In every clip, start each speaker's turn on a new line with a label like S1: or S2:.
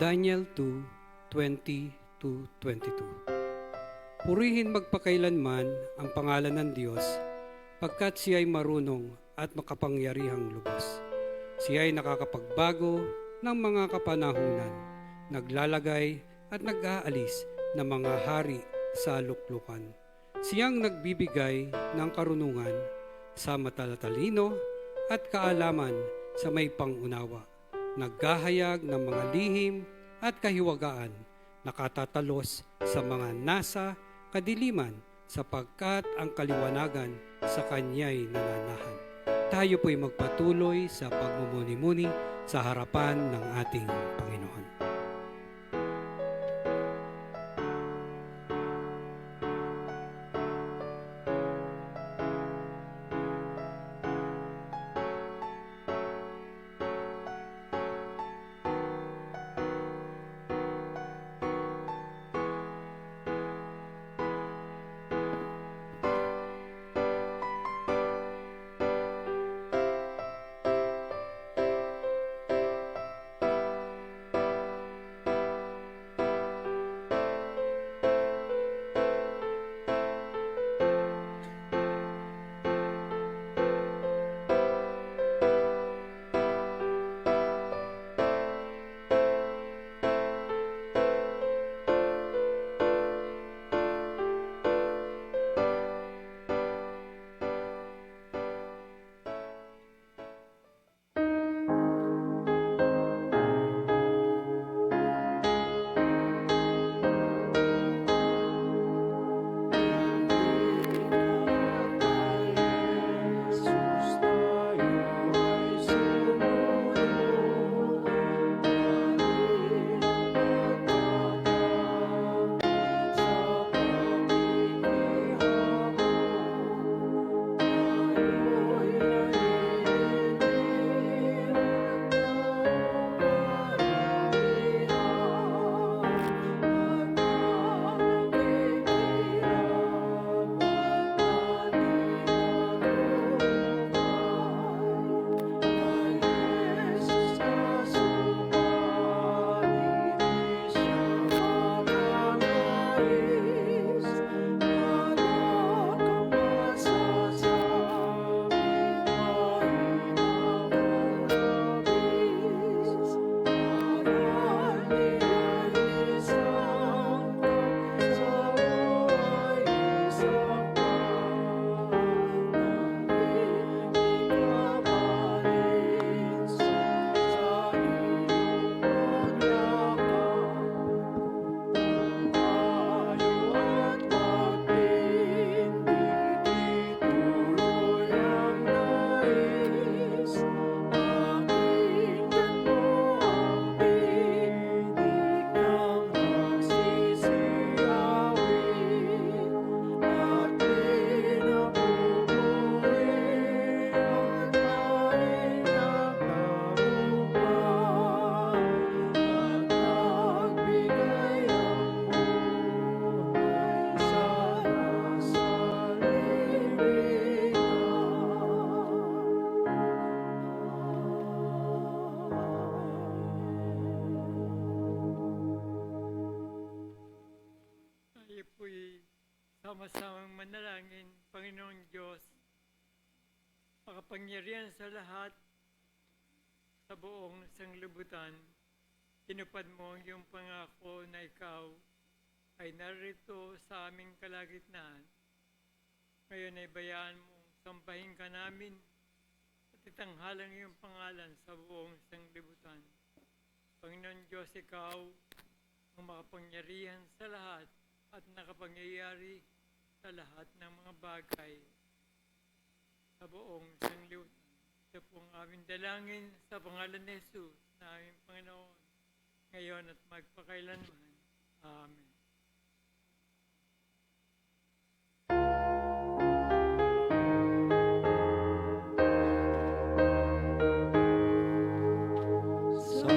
S1: Daniel 2:20-22. Purihin magpakailanman ang pangalan ng Diyos, pagkat siya ay marunong at makapangyarihang lubos. Siya ay nakakapagbago ng mga kapanahunan, naglalagay at nag-aalis ng mga hari sa luklukan. Siyang nagbibigay ng karunungan sa matatatalino at kaalaman sa may pangunawa, naghahayag ng mga lihim at kahiwagaan, nakatatalos sa mga nasa kadiliman sapagkat ang kaliwanagan sa Kanya'y nananahan. Tayo po'y magpatuloy sa pagmumuni-muni sa harapan ng ating Panginoon.
S2: Sama-samang manalangin, Panginoong Diyos, makapangyarihan sa lahat, sa buong sanglibutan, tinupad mo ang iyong pangako na ikaw ay narito sa aming kalagitnaan. Ngayon ay bayaan mo, sambahin ka namin at itanghalang iyong pangalan sa buong sanglibutan. Panginoon Diyos, ikaw ang makapangyarihan sa lahat at nakapangyayari sa lahat ng mga bagay sa buong sanglibutan. Ito pong aming dalangin sa pangalan ni Jesus na aming Panginoon, ngayon at magpakailanman. Amen.
S3: Sa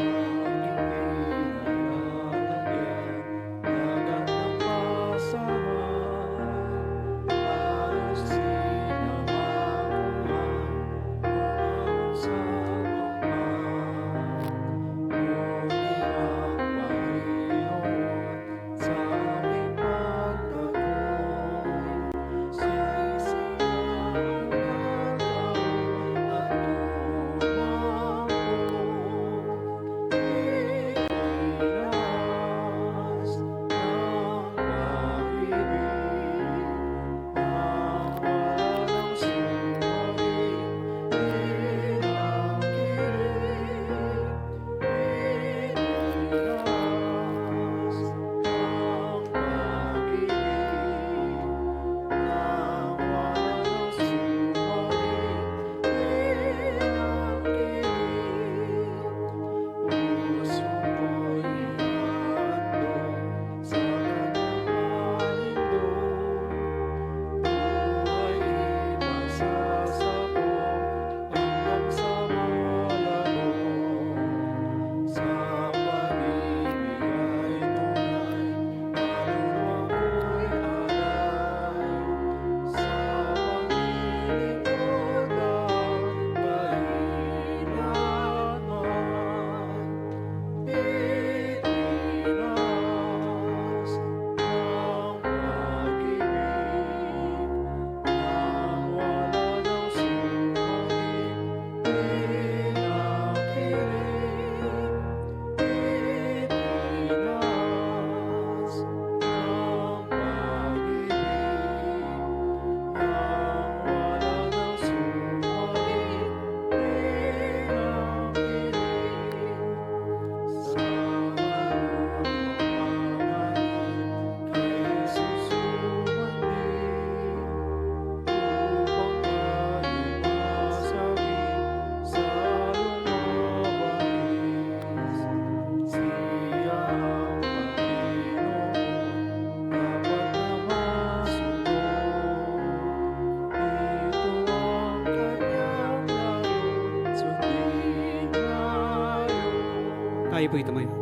S1: Tayo po'y tumayo.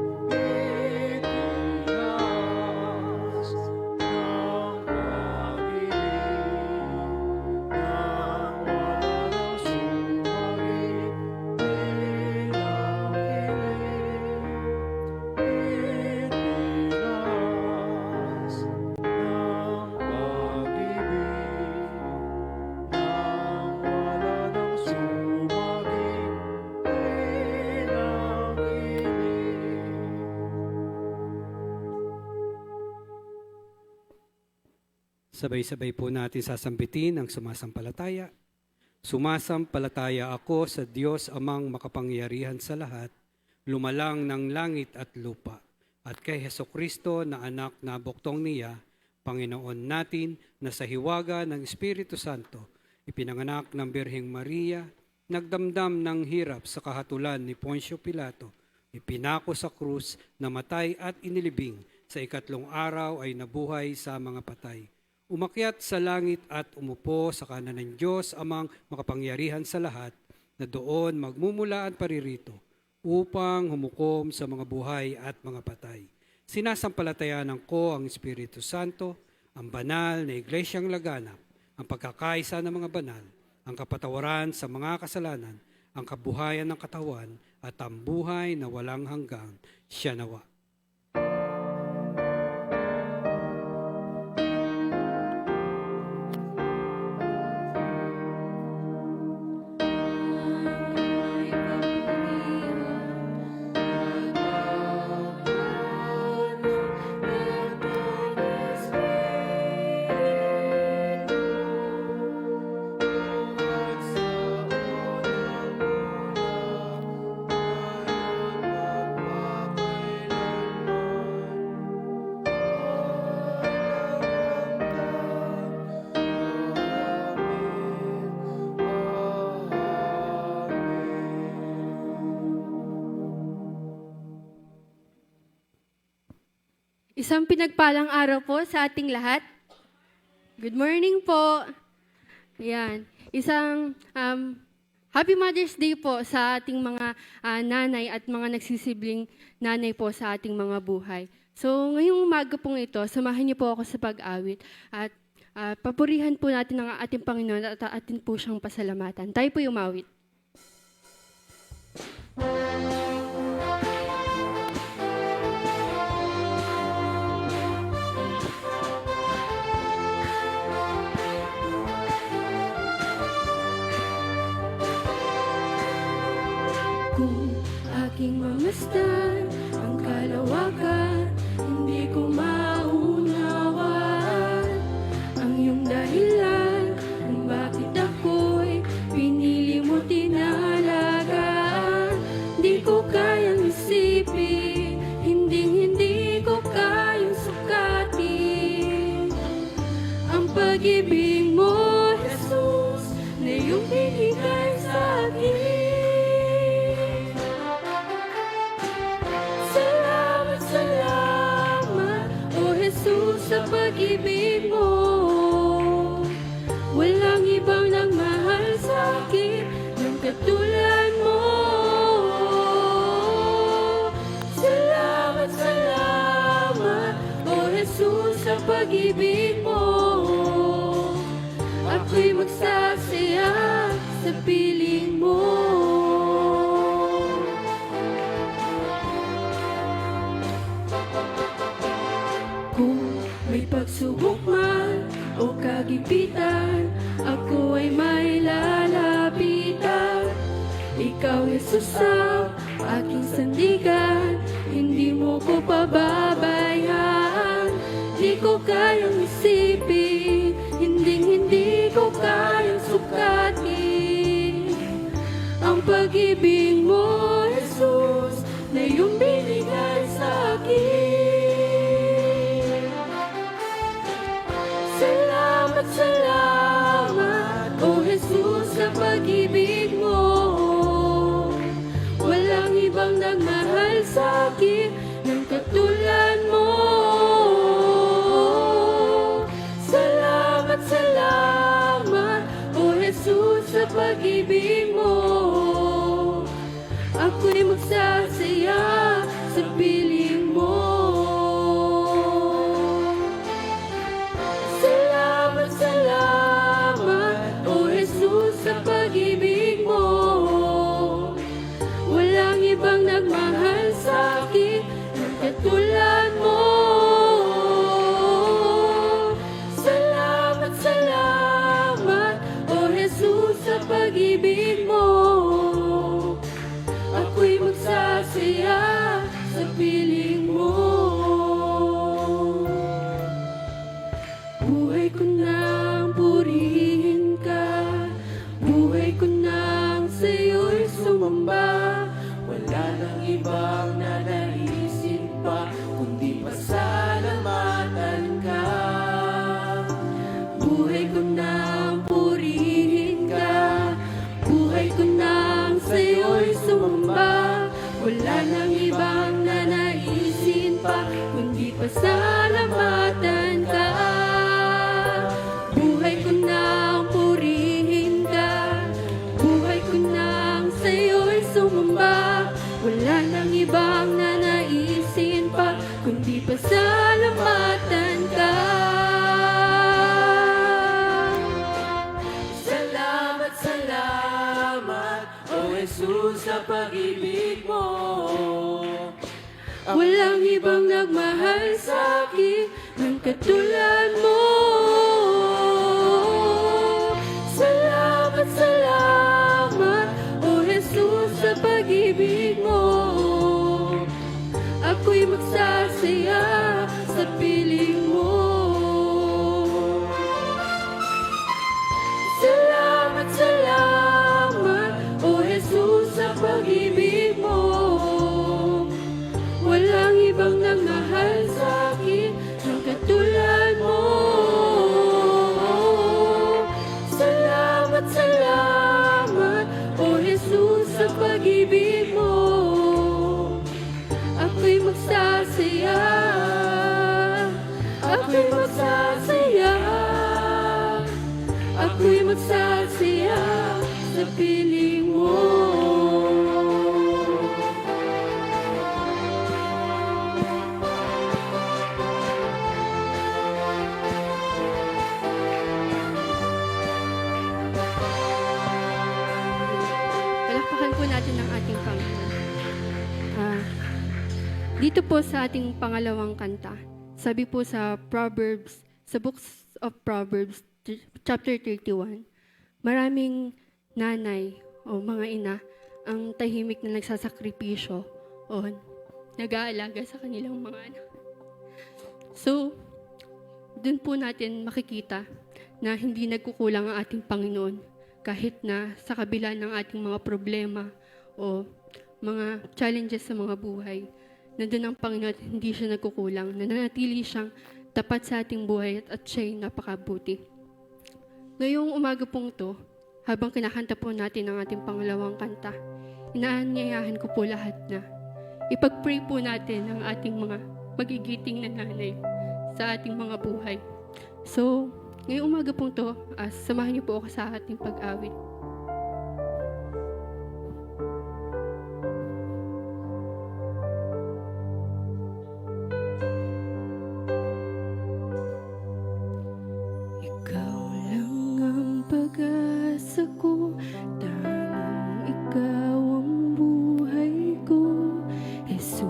S1: Sabay-sabay po natin sasambitin ang sumasampalataya. Sumasampalataya ako sa Diyos amang makapangyarihan sa lahat, lumalang ng langit at lupa, at kay Hesukristo na anak na buktong niya, Panginoon natin na sa hiwaga ng Espiritu Santo, ipinanganak ng Birheng Maria, nagdamdam ng hirap sa kahatulan ni Poncio Pilato, ipinako sa krus, namatay at inilibing, sa ikatlong araw ay nabuhay sa mga patay. Umakyat sa langit at umupo sa kanan ng Diyos amang makapangyarihan sa lahat, na doon magmumula at paririto upang humukom sa mga buhay at mga patay. Sinasampalatayanan ko ang Espiritu Santo, ang banal na iglesyang laganap, ang pagkakaisa ng mga banal, ang kapatawaran sa mga kasalanan, ang kabuhayan ng katawan, at ang buhay na walang hanggan. Siya nawa.
S3: Isang pinagpalang araw po sa ating lahat. Good morning po. Ayan. Isang Happy Mother's Day po sa ating mga nanay at mga nagsisibling nanay po sa ating mga buhay. So ngayong umaga pong ito, samahan niyo po ako sa pag-awit at papurihan po natin ang ating Panginoon at atin po siyang pasalamatan. Tayo po umawit. Kung aking mamasdan ang kalawakan, hindi ko maunawaan ang iyong dahilan kung bakit ako'y pinili mo tinalagaan. Di ko kayang isipin, hindi ko kayang sukatin ang pag-ibig mo, Jesus, na iyong binigay sa akin. Sa pag-ibig mo, walang ibang nagmahal sa akin ng katulad mo. Salamat, salamat, O Jesus, sa pag-ibig mo. Ako'y magsasaya sa piling mo. May pagsubok man o kagipitan, ako ay may lalapitan. Ikaw, Jesus, ang aking sandigan, hindi mo ko pababayaan. Di ko kayang isipin, hindi ko kayang sukatin ang pag-ibig mo, Jesus, na iyong binigay sa akin. Salamat, O Jesus, sa pag-ibig mo. Walang ibang nagmahal sa akin ng katulad mo. Salamat, salamat, O Jesus, sa pag-ibig mo. Ako'y magsasaya pasalamatan ka. Buhay ko nang purihin ka, buhay ko nang sa'yo'y sumamba. Wala nang ibang nanaisin pa, kundi pasalamatan ka.
S4: Salamat, salamat, O Jesus, sa pag-ibig mo.
S3: Walang ibang nagmahal sa'kin ng katulad mo. Salamat, salamat, O Jesus, sa pag-ibig mo. Ako'y magsasaya sa piling mo. Salamat, salamat, O Jesus, sa pag-ibig mo. Walang ibang nagmahal sa'kin ng katulad mo. Salamat, salamat, O Jesus, sa pag-ibig mo. Ako'y magsasaya, ako'y magsasaya, ako'y magsasaya sa piling mo. Palakpakan po natin ang ating Panginoon. Dito po sa ating pangalawang kanta, sabi po sa Proverbs, sa Books of Proverbs, chapter 31, maraming nanay o mga ina ang tahimik na nagsasakripisyo o nag-aalaga sa kanilang mga anak. So, dun po natin makikita na hindi nagkukulang ang ating Panginoon kahit na sa kabila ng ating mga problema o mga challenges sa mga buhay. Nandun ang Panginoon at hindi siya nagkukulang. Nananatili siyang tapat sa ating buhay at siya'y napakabuti. Ngayong umaga pong to, habang kinakanta po natin ang ating pangalawang kanta, inaanyayahan ko po lahat na ipag-pray po natin ang ating mga magigiting na nanay sa ating mga buhay. So, ngayong umaga pong to, samahan niyo po ako sa ating pag-awit. Ikaw lang ang pag-asa ko, tanging ikaw ang buhay ko, Jesus.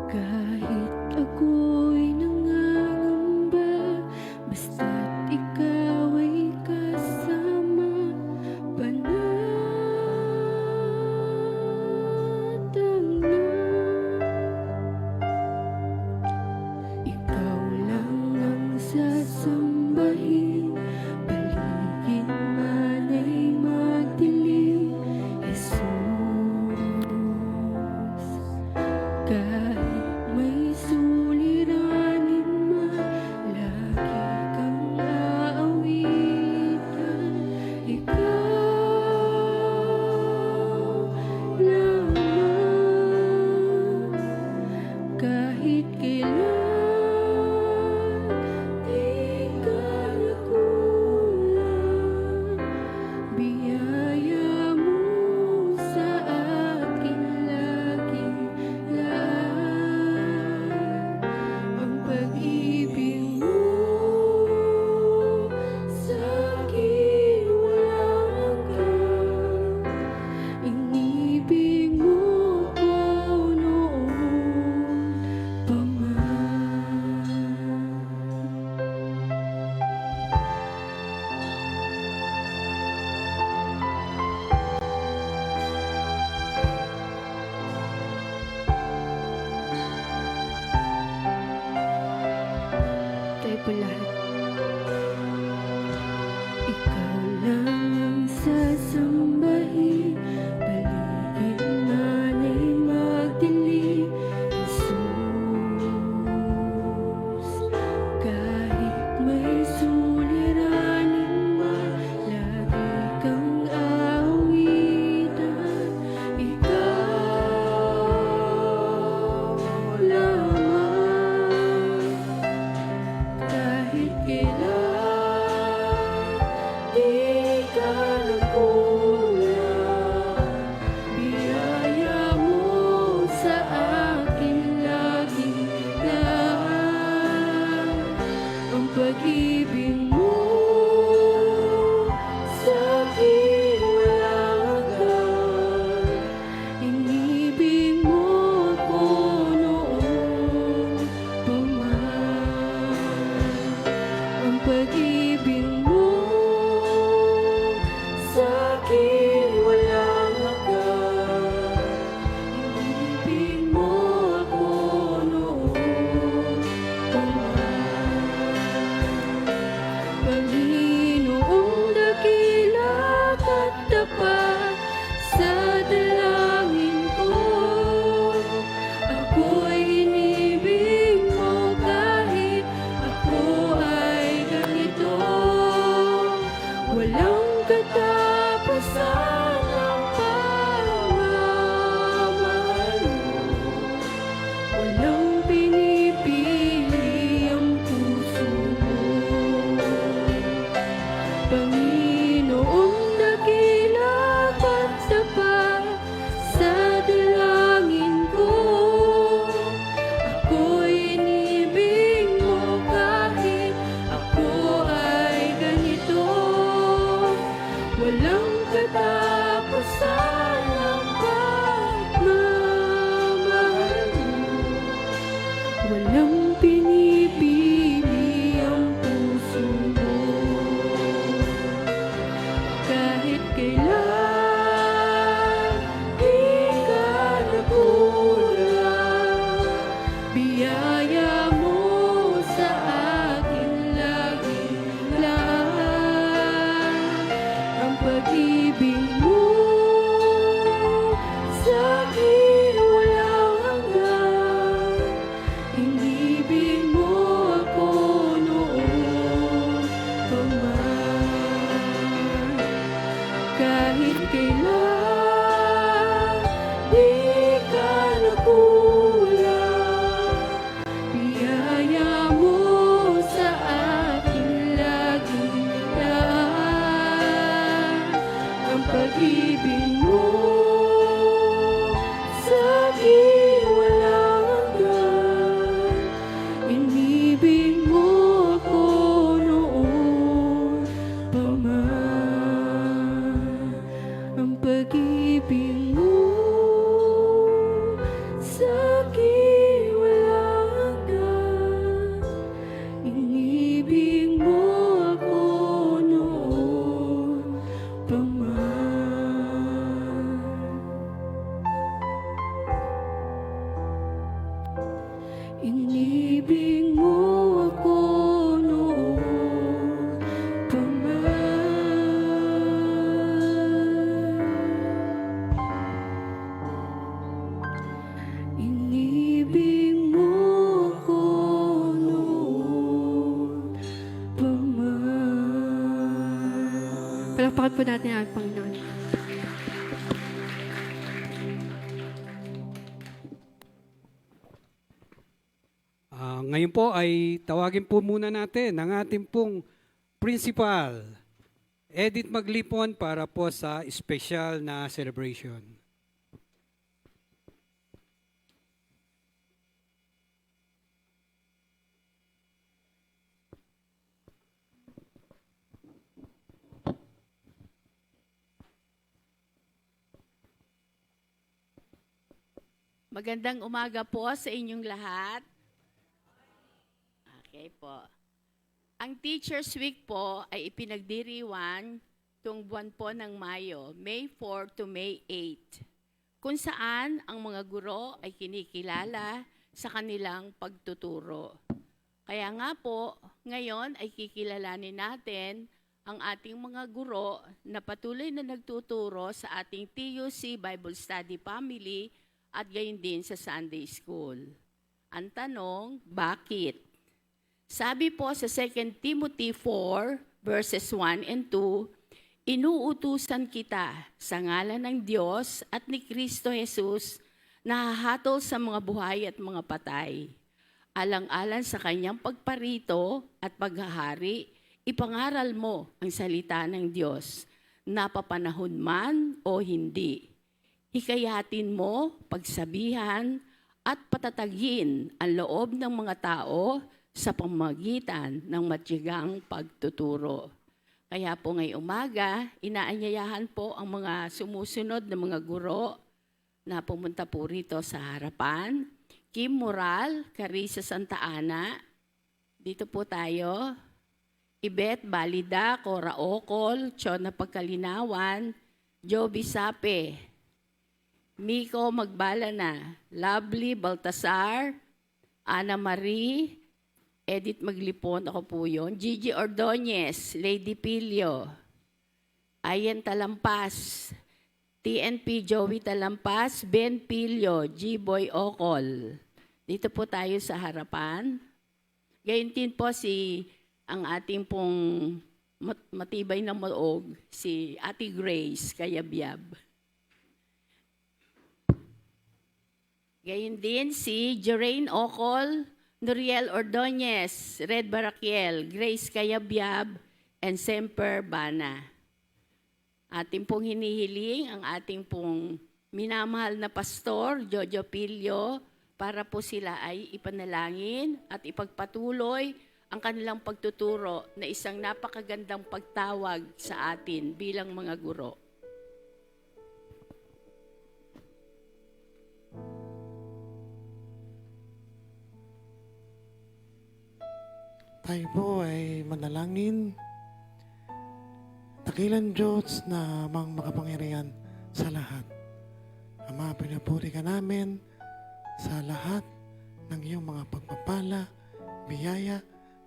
S3: Kahit ako'y nangangamba, basta't ikaw ay kasama, panatag na. Ikaw lang ang sasambahin, paligid man ay magdilim, Jesus. Kahit may suliranin man, lagi kang aawitan. Ikaw lamang, kahit kailan di ka nakulang. Biyaya mo sa akin lagi, lagi.
S4: walang pinipili ang puso mo. Kahit kailan di ka nakulang, biyaya mo sa akin laging lang. Ang pag-ibig mo sa'kin walang hanggan. Inibig mo ako noon pa man. Kahit kailan di ka nakulang, biyaya mo sa akin laging lang. Ang pag-ibig mo sa'kin walang hanggan. Inibig mo ako noon pa man. Ang pag-ibig mo sa'kin walang hanggan. Inibig mo ako noon pa man. Inibig mo ako noon pa man. Inibig mo ako noon pa man.
S3: Palakpakan po natin ang Panginoon.
S1: Ngayon po ay tawagin po muna natin ang ating pong principal, Edith Maglipon, para po sa special na celebration.
S5: Magandang umaga po sa inyong lahat. Okay po. Ang Teachers Week po ay ipinagdiriwang tuwing buwan po ng Mayo, May 4 to May 8, kung saan ang mga guro ay kinikilala sa kanilang pagtuturo. Kaya nga po, ngayon ay kikilalanin natin ang ating mga guro na patuloy na nagtuturo sa ating TUC Bible Study Family at gayon din sa Sunday School. Ang tanong, bakit? Sabi po sa 2 Timothy 4, verses 1 and 2, inuutusan kita sa ngalan ng Diyos at ni Kristo Jesus na hahatol sa mga buhay at mga patay. Alang-alang sa kanyang pagparito at paghahari, ipangaral mo ang salita ng Diyos, napapanahon man o hindi. Hikayatin mo, pagsabihan, at patatagin ang loob ng mga tao sa pamamagitan ng matiyagang pagtuturo. Kaya po ngayong umaga, inaanyayahan po ang mga sumusunod na mga guro na pumunta po rito sa harapan. Kim Moral, Carissa Santa Ana, dito po tayo. Ibet Balida, Cora Ocol, Chona Pagkalinawan, Joby Sape, Miko Magbalana, Lovely Baltasar, Ana Marie, Edith Maglipon, ako po yun, Gigi Ordonez, Lady Pilio, Ayen Talampas, TNP Joey Talampas, Ben Pilio, G-Boy Ocol. Dito po tayo sa harapan. Gayon din po ang ating pong matibay na maog, si Ate Grace Kayabyab. Gayon din si Jeraine Ocol, Noriel Ordonez, Red Barakiel, Grace Kayabyab, and Semper Bana. Ating pong hinihiling ang ating pong minamahal na pastor, Jojo Pilio, para po sila ay ipanalangin at ipagpatuloy ang kanilang pagtuturo na isang napakagandang pagtawag sa atin bilang mga guro.
S6: Tayo po ay manalangin. Dakilang Diyos na amang makapangyarihan sa lahat. Ama, pinupuri ka namin sa lahat ng iyong mga pagpapala, biyaya,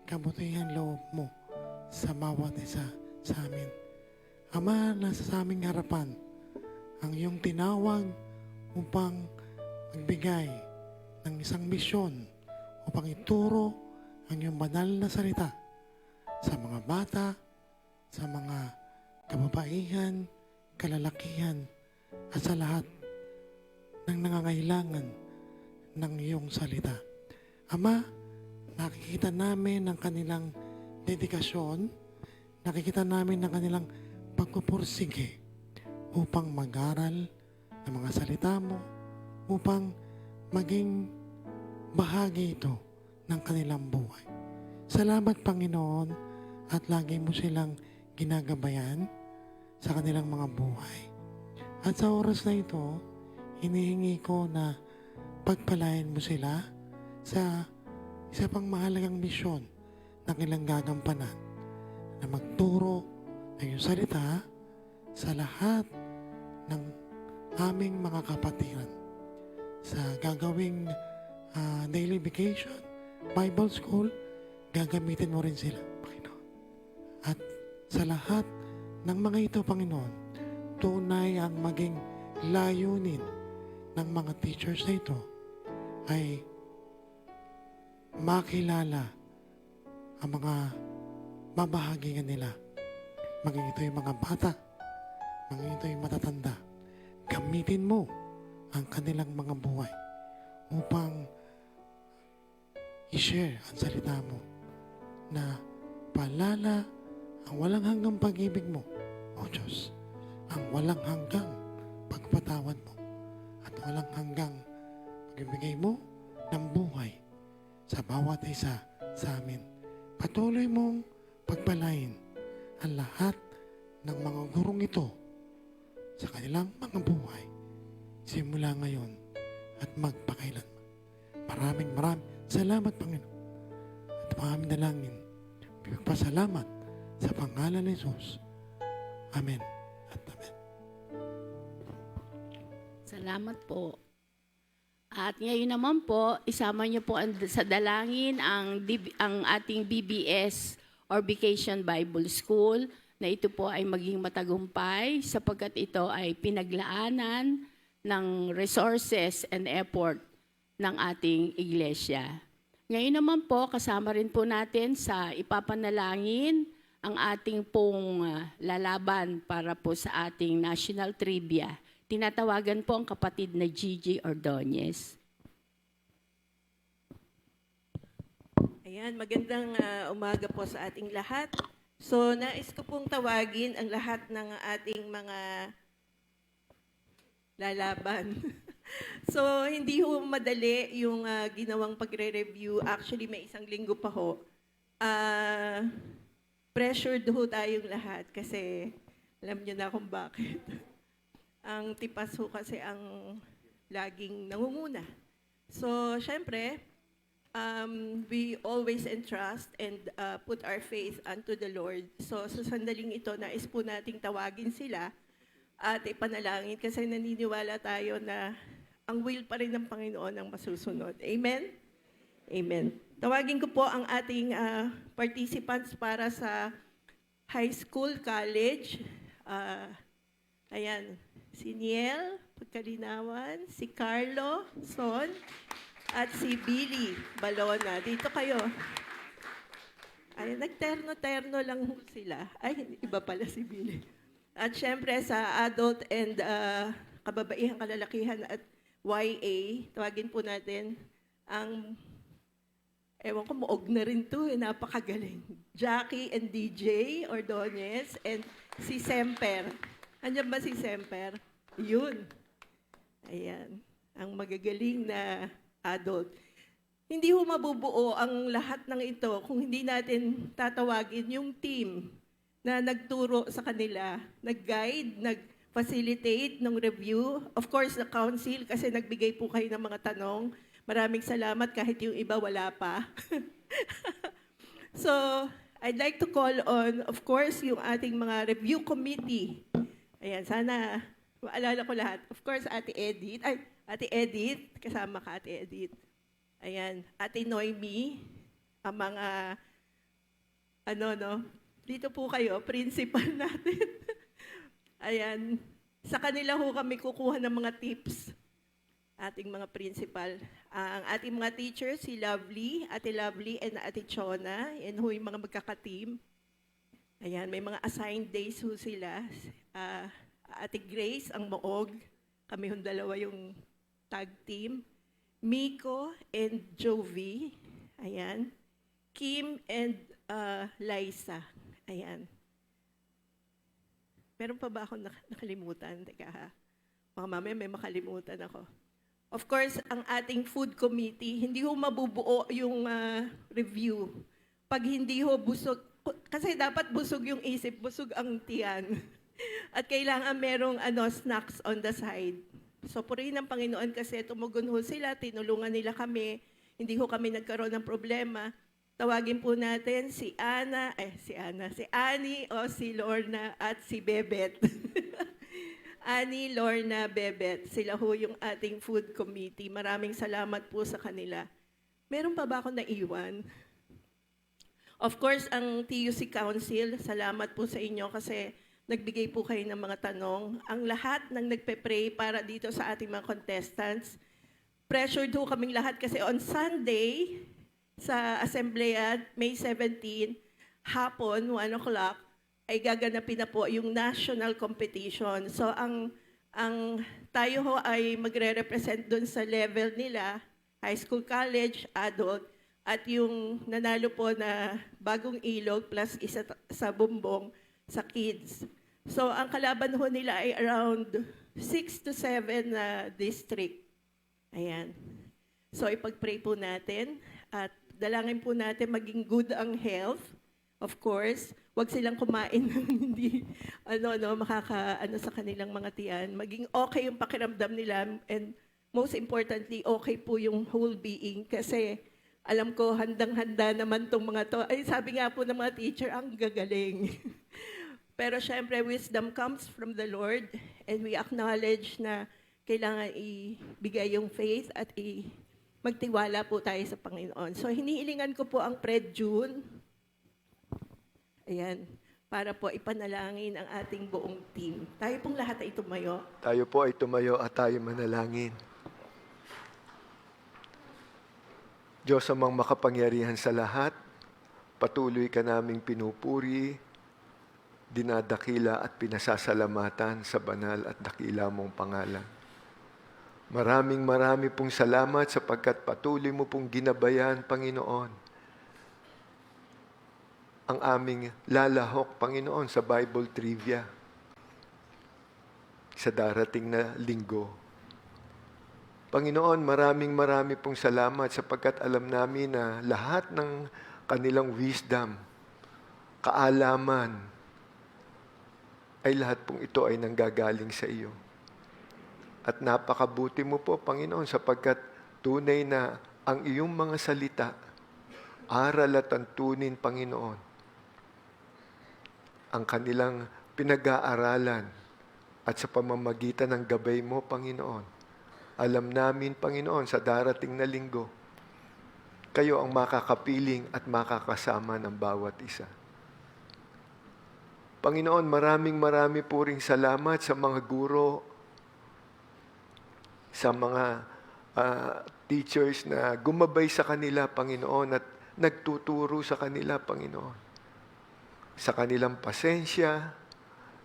S6: kabutihan loob mo sa bawat isa sa amin. Ama, nasa sa aming harapan ang iyong tinawag upang magbigay ng isang misyon upang ituro ang iyong banal na salita sa mga bata, sa mga kababaihan, kalalakihan, at sa lahat ng nangangailangan ng iyong salita. Ama, nakikita namin ang kanilang dedikasyon, nakikita namin ang kanilang pagpupursige upang mag-aral ng mga salita mo, upang maging bahagi ito ng kanilang buhay. Salamat, Panginoon, at lagi mo silang ginagabayan sa kanilang mga buhay. At sa oras na ito, hinihingi ko na pagpalain mo sila sa isa pang mahalagang misyon na kanilang gagampanan, na magturo ng iyong salita sa lahat ng aming mga kapatiran. Sa gagawing daily vacation, Bible school, gagamitin mo rin sila, Panginoon. At sa lahat ng mga ito, Panginoon, tunay ang maging layunin ng mga teachers na ito ay makilala ang mga mabahagingan nila. Maging ito yung mga bata, maging ito yung matatanda. Gamitin mo ang kanilang mga buhay upang i-share ang salita mo na paalala ang walang hanggang pag-ibig mo, O Diyos, ang walang hanggang pagpatawad mo, at walang hanggang pagbibigay mo ng buhay sa bawat isa sa amin. Patuloy mong pagpalain ang lahat ng mga gurong ito sa kanilang mga buhay simula ngayon at magpakailanman. Maraming salamat, Panginoon. At maraming dalangin. Pagpasalamat sa pangalan ni Jesus. Amen at amen.
S5: Salamat po. At ngayon naman po, isama niyo po sa dalangin ang ating BBS or Vacation Bible School na ito po ay maging matagumpay sapagkat ito ay pinaglaanan ng resources and effort ng ating iglesia. Ngayon naman po, kasama rin po natin sa ipapanalangin ang ating pong lalaban para po sa ating National Trivia. Tinatawagan po ang kapatid na Gigi Ordonez.
S7: Ayan, magandang umaga po sa ating lahat. So, nais ko pong tawagin ang lahat ng ating mga lalaban. So, hindi ho madali yung ginawang pagre-review. Actually, may isang linggo pa ho. Pressured ho tayong lahat kasi alam niyo na kung bakit. Ang tipas ho kasi ang laging nangunguna. So, syempre, we always entrust and put our faith unto the Lord. So, sa sandaling ito, nais po nating tawagin sila at ipanalangin kasi naniniwala tayo na ang will pa rin ng Panginoon ang masusunod. Amen? Amen. Tawagin ko po ang ating participants para sa high school, college. Ayan, si Niel, Pagkalinawan, si Carlo, Son, at si Billy Balona. Dito kayo. Ay, nagterno-terno lang sila. Ay, iba pala si Billy. At syempre sa adult and kababaihan, kalalakihan at YA, tawagin po natin ang, ewan ko, muog na rin to, napakagaling. Jackie and DJ Ordonez and si Semper. Andiyan ba si Semper? Yun. Ayan. Ang magagaling na adult. Hindi ho mabubuo ang lahat ng ito kung hindi natin tatawagin yung team na nagturo sa kanila, nag-guide, nag-facilitate ng review. Of course, the council kasi nagbigay po kayo ng mga tanong. Maraming salamat kahit yung iba wala pa. So, I'd like to call on, of course, yung ating mga review committee. Ayan, sana maalala ko lahat. Of course, Ate Edith, kasama ka, Ate Edith. Ayan, Ate Noemi, ang mga, dito po kayo, principal natin. Ayan, sa kanila ho kami kukuha ng mga tips, ating mga principal. Ang ating mga teachers, si Lovely, Ate Lovely, and Ate Chona, and ho yung mga magkaka-team. Ayan, may mga assigned days ho sila. Ate Grace, ang Moog, kami hong dalawa yung tag team. Miko and Jovi, ayan. Kim and Liza, ayan. Meron pa ba akong nakalimutan? Teka ha. Baka mamaya may makalimutan ako. Of course, ang ating food committee, hindi ho mabubuo yung review. Pag hindi ho busog, kasi dapat busog yung isip, busog ang tiyan. At kailangan merong snacks on the side. So purihin ng Panginoon kasi tumugon ho sila, tinulungan nila kami, hindi ho kami nagkaroon ng problema. Tawagin po natin si Annie o si Lorna at si Bebet. Annie, Lorna, Bebet, sila ho yung ating food committee. Maraming salamat po sa kanila. Meron pa ba akong naiwan? Of course, ang TUC Council, salamat po sa inyo kasi nagbigay po kayo ng mga tanong. Ang lahat ng nagpe-pray para dito sa ating mga contestants, pressured ho kaming lahat kasi on Sunday, sa Assembleya, May 17, hapon, 1 o'clock, ay gaganapin na po yung national competition. So ang tayo ho ay magre-represent doon sa level nila, high school, college, adult, at yung nanalo po na Bagong Ilog plus isa sa Bumbong sa kids. So ang kalaban ho nila ay around 6 to 7 na district. Ayan. So ipag-pray po natin at dalangin po natin maging good ang health. Of course, wag silang kumain ng hindi sa kanilang mga tiyan. Maging okay yung pakiramdam nila and most importantly, okay po yung whole being kasi alam ko handang-handa naman tong mga to. Ay, sabi nga po ng mga teacher, ang gagaling. Pero syempre, wisdom comes from the Lord and we acknowledge na kailangan ibigay yung faith at magtiwala po tayo sa Panginoon. So, hinihilingan ko po ang Pred June. Ayan, para po ipanalangin ang ating buong team. Tayo pong lahat ay tumayo.
S8: Tayo po ay tumayo at tayo manalangin. Diyos amang makapangyarihan sa lahat, patuloy ka naming pinupuri, dinadakila at pinasasalamatan sa banal at dakila mong pangalan. Marami pong salamat sapagkat patuloy mo pong ginabayan, Panginoon, ang aming lalahok, Panginoon, sa Bible Trivia sa darating na linggo. Panginoon, marami pong salamat sapagkat alam namin na lahat ng kanilang wisdom, kaalaman, ay lahat pong ito ay nanggagaling sa iyo. At napakabuti mo po, Panginoon, sapagkat tunay na ang iyong mga salita, aral at tuntunin, Panginoon, ang kanilang pinag-aaralan at sa pamamagitan ng gabay mo, Panginoon. Alam namin, Panginoon, sa darating na linggo, kayo ang makakapiling at makakasama ng bawat isa. Panginoon, marami po ring salamat sa mga guro, sa mga teachers na gumabay sa kanila, Panginoon, at nagtuturo sa kanila, Panginoon. Sa kanilang pasensya,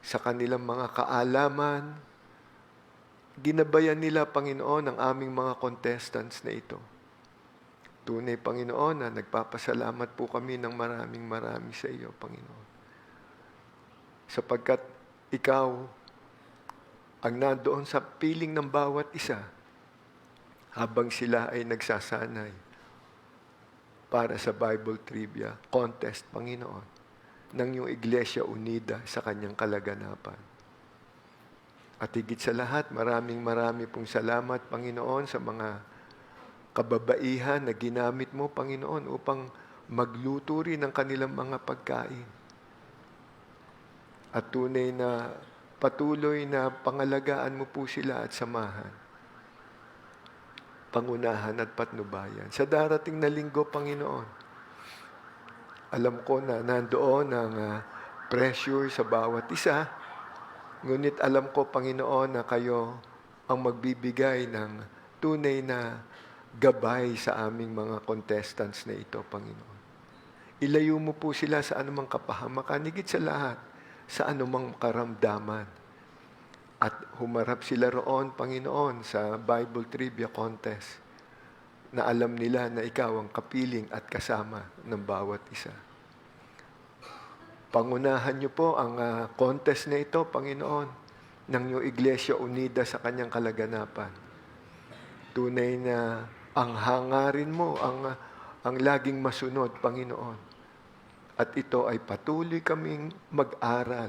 S8: sa kanilang mga kaalaman, ginabayan nila, Panginoon, ang aming mga contestants na ito. Tunay, Panginoon, na nagpapasalamat po kami ng marami sa iyo, Panginoon. Sapagkat ikaw ang nandoon sa piling ng bawat isa habang sila ay nagsasanay para sa Bible Trivia Contest, Panginoon, ng iyong Iglesia Unida sa kanyang kalaganapan. At higit sa lahat, marami pong salamat, Panginoon, sa mga kababaihan na ginamit mo, Panginoon, upang magluto rin ng kanilang mga pagkain. At tunay na patuloy na pangalagaan mo po sila at samahan. Pangunahan at patnubayan. Sa darating na linggo, Panginoon, alam ko na nandoon ang pressure sa bawat isa. Ngunit alam ko, Panginoon, na kayo ang magbibigay ng tunay na gabay sa aming mga contestants na ito, Panginoon. Ilayo mo po sila sa anumang kapahamakan, higit sa lahat, sa anumang karamdaman. At humarap sila roon, Panginoon, sa Bible Trivia Contest na alam nila na ikaw ang kapiling at kasama ng bawat isa. Pangunahan niyo po ang contest na ito, Panginoon, ng iyong Iglesia Unida sa kanyang kalaganapan. Tunay na ang hangarin mo, ang laging masunod, Panginoon. At ito ay patuloy kaming mag-aral,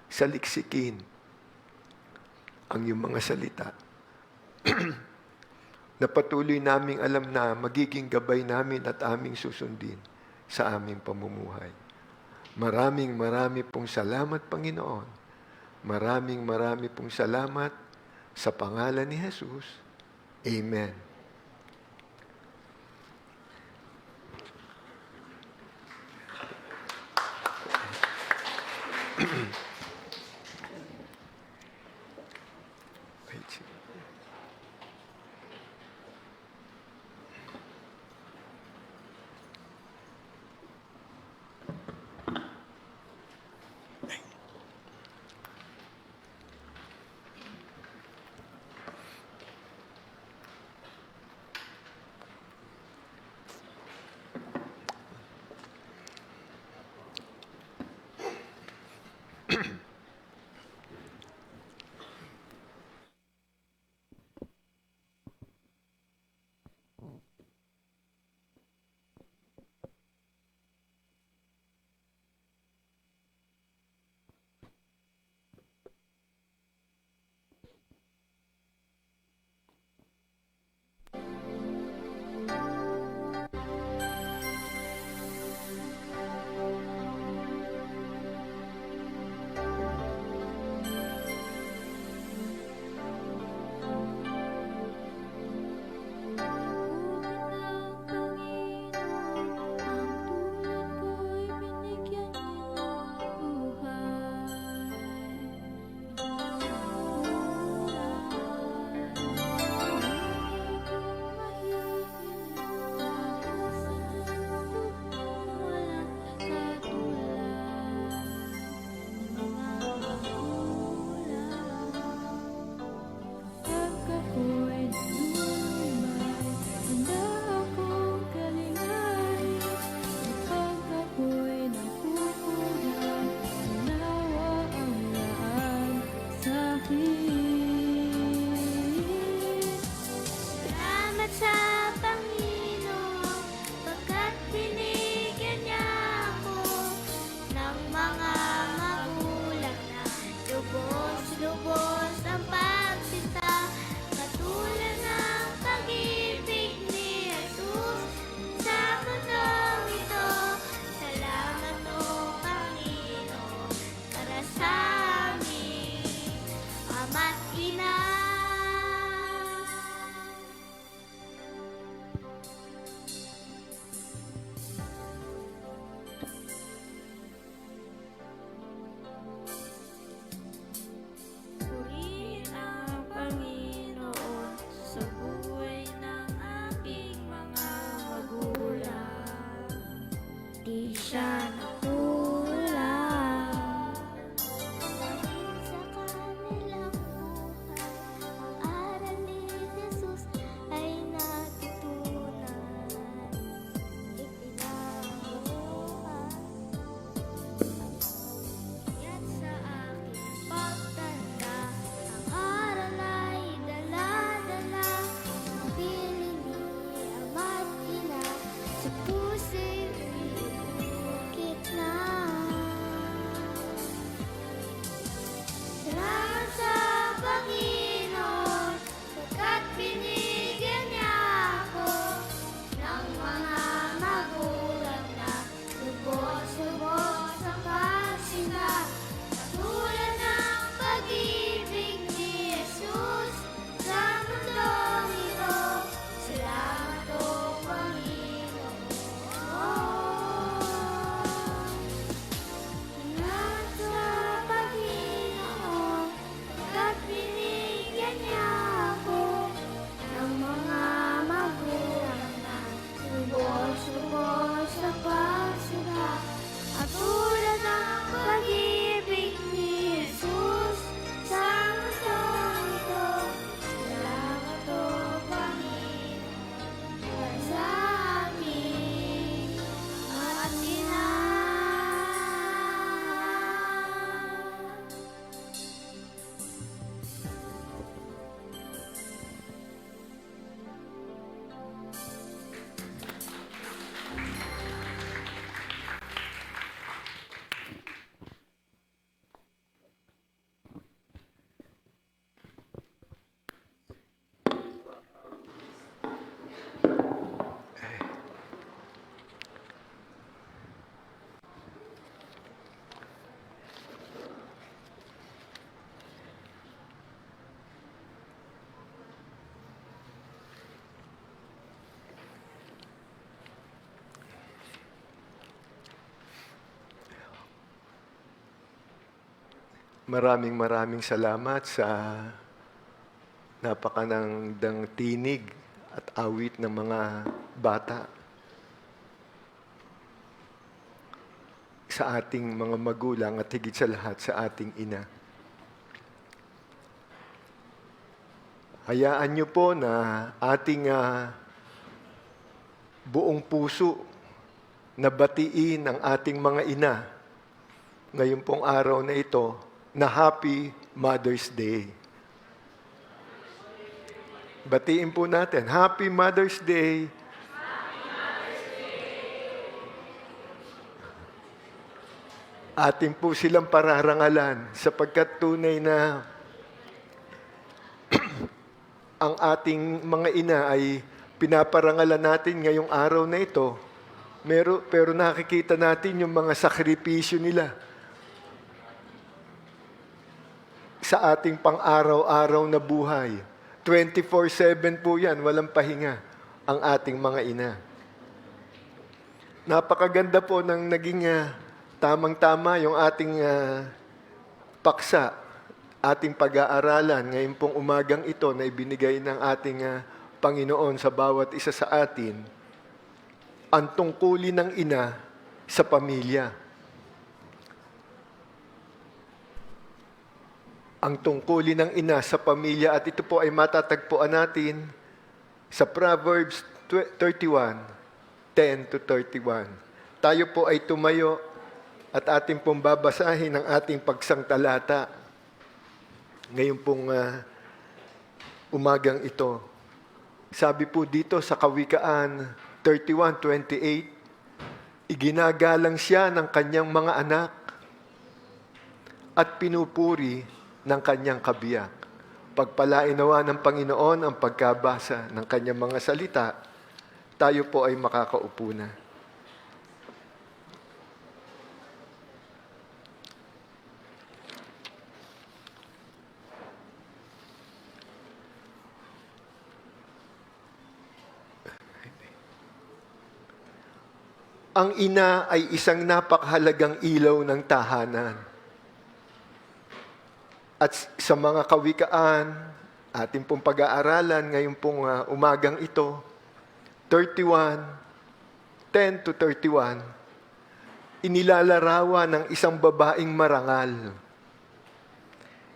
S8: saliksikin ang iyong mga salita. Na patuloy naming alam na magiging gabay namin at aming susundin sa aming pamumuhay. Maraming pong salamat, Panginoon. Maraming pong salamat sa pangalan ni Jesus. Amen.
S4: Lubos-lubos na pagsuka at tulad ng pag-ibig ni Jesus sa mundong ito. Salamat o Panginoon para sa amin at Ina.
S8: Maraming salamat sa napakanandang tinig at awit ng mga bata. Sa ating mga magulang at higit sa lahat sa ating ina. Hayaan niyo po na ating buong puso na batiin ang ating mga ina ngayon pong araw na ito na Happy Mother's Day. Batiin po natin, Happy Mother's Day. Atin po silang pararangalan sapagkat tunay na ang ating mga ina ay pinaparangalan natin ngayong araw na ito. Pero nakikita natin yung mga sakripisyo nila sa ating pang-araw-araw na buhay. 24/7 po yan, walang pahinga ang ating mga ina. Napakaganda po ng naging tamang-tama yung ating paksa, ating pag-aaralan ngayon pong umagang ito na ibinigay ng ating Panginoon sa bawat isa sa atin, ang tungkulin ng ina sa pamilya. Ang tungkulin ng ina sa pamilya at ito po ay matatagpuan natin sa Proverbs 31:10-31. Tayo po ay tumayo at ating pong babasahin ang ating pagsangtalata ngayon pong umagang ito. Sabi po dito sa Kawikaan 31:28, iginagalang siya ng kanyang mga anak at pinupuri ng kanyang kabiyak. Pagpalain nawa ng Panginoon ang pagkabasa ng kanyang mga salita, tayo po ay makakaupo na. Ang ina ay isang napakahalagang ilaw ng tahanan. At sa mga kawikaan, ating pong pag-aaralan ngayon pong umagang ito, 31:10-31, inilalarawan ng isang babaeng marangal.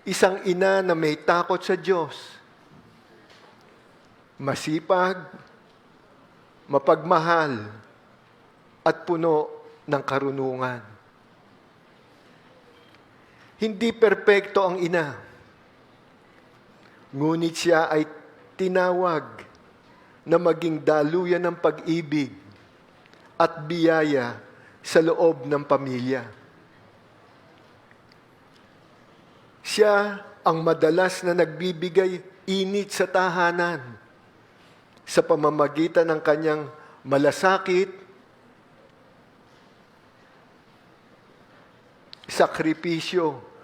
S8: Isang ina na may takot sa Diyos, masipag, mapagmahal, at puno ng karunungan. Hindi perpekto ang ina, ngunit siya ay tinawag na maging daluyan ng pag-ibig at biyaya sa loob ng pamilya. Siya ang madalas na nagbibigay init sa tahanan sa pamamagitan ng kanyang malasakit, sakripisyo,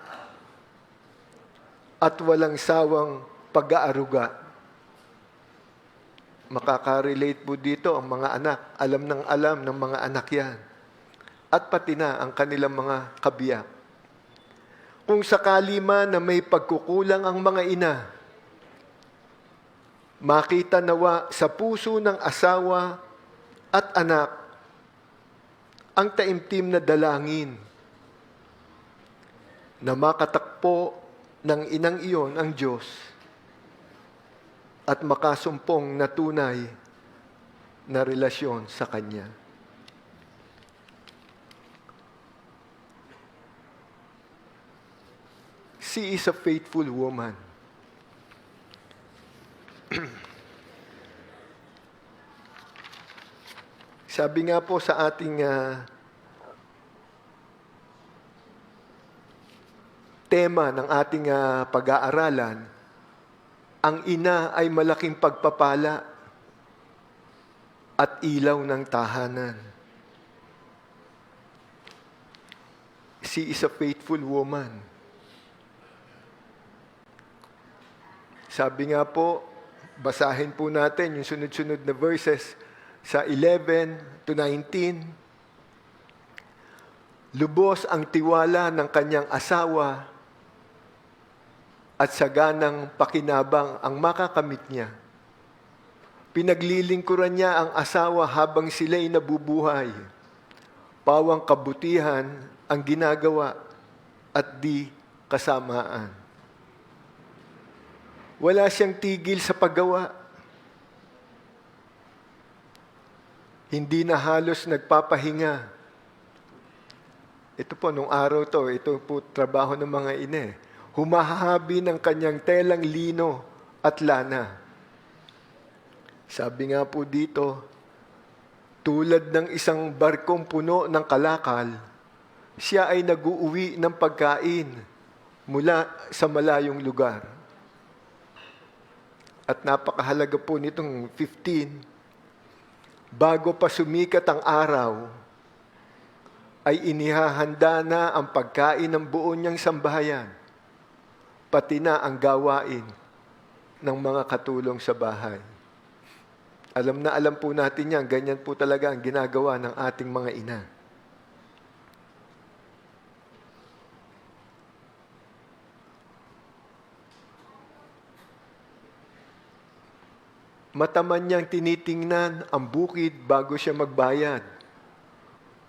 S8: at walang sawang pag-aaruga. Makaka-relate po dito ang mga anak. Alam ng mga anak yan. At pati na ang kanilang mga kabiyak. Kung sakali man na may pagkukulang ang mga ina, makita nawa sa puso ng asawa at anak ang taimtim na dalangin na makatakpo ng inang iyon ang Diyos at makasumpong na tunay na relasyon sa Kanya. She is a faithful woman. Sabi nga po sa ating tema ng ating pag-aaralan, ang ina ay malaking pagpapala at ilaw ng tahanan. She is a faithful woman. Sabi nga po, basahin po natin yung sunod-sunod na verses sa 11 to 19. Lubos ang tiwala ng kanyang asawa at saganang pakinabang ang makakamit niya. Pinaglilingkuran niya ang asawa habang sila'y nabubuhay. Pawang kabutihan ang ginagawa at di kasamaan. Wala siyang tigil sa paggawa. Hindi na halos nagpapahinga. Ito po, nung araw to, ito po trabaho ng mga ina. Humahabi ng kanyang telang lino at lana. Sabi nga po dito, tulad ng isang barkong puno ng kalakal, siya ay nag-uuwi ng pagkain mula sa malayong lugar. At napakahalaga po nitong 15, bago pa sumikat ang araw, ay inihahanda na ang pagkain ng buo niyang sambahayan, pati na ang gawain ng mga katulong sa bahay. Alam na alam po natin yan, ganyan po talaga ang ginagawa ng ating mga ina. Mataman niyang tinitingnan ang bukid bago siya magbayad.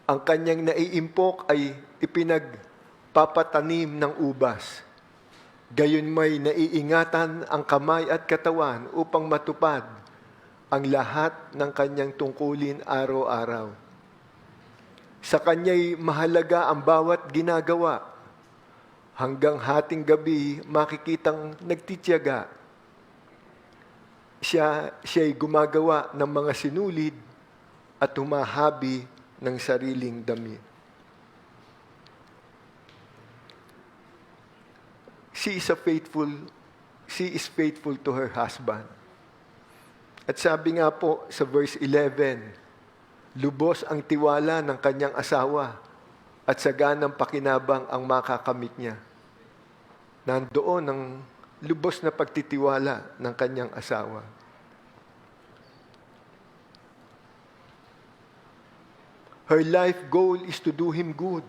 S8: Ang kanyang naiimpok ay ipinagpapatanim ng ubas. Gayon may naiingatan ang kamay at katawan upang matupad ang lahat ng kanyang tungkulin araw-araw. Sa kanya'y mahalaga ang bawat ginagawa. Hanggang hating gabi makikitang nagtitiyaga. Siya'y gumagawa ng mga sinulid at humahabi ng sariling damit. She is faithful to her husband. At sabi nga po sa verse 11, lubos ang tiwala ng kanyang asawa at saganang pakinabang ang makakamit niya. Nandoon ang lubos na pagtitiwala ng kanyang asawa. Her life goal is to do him good.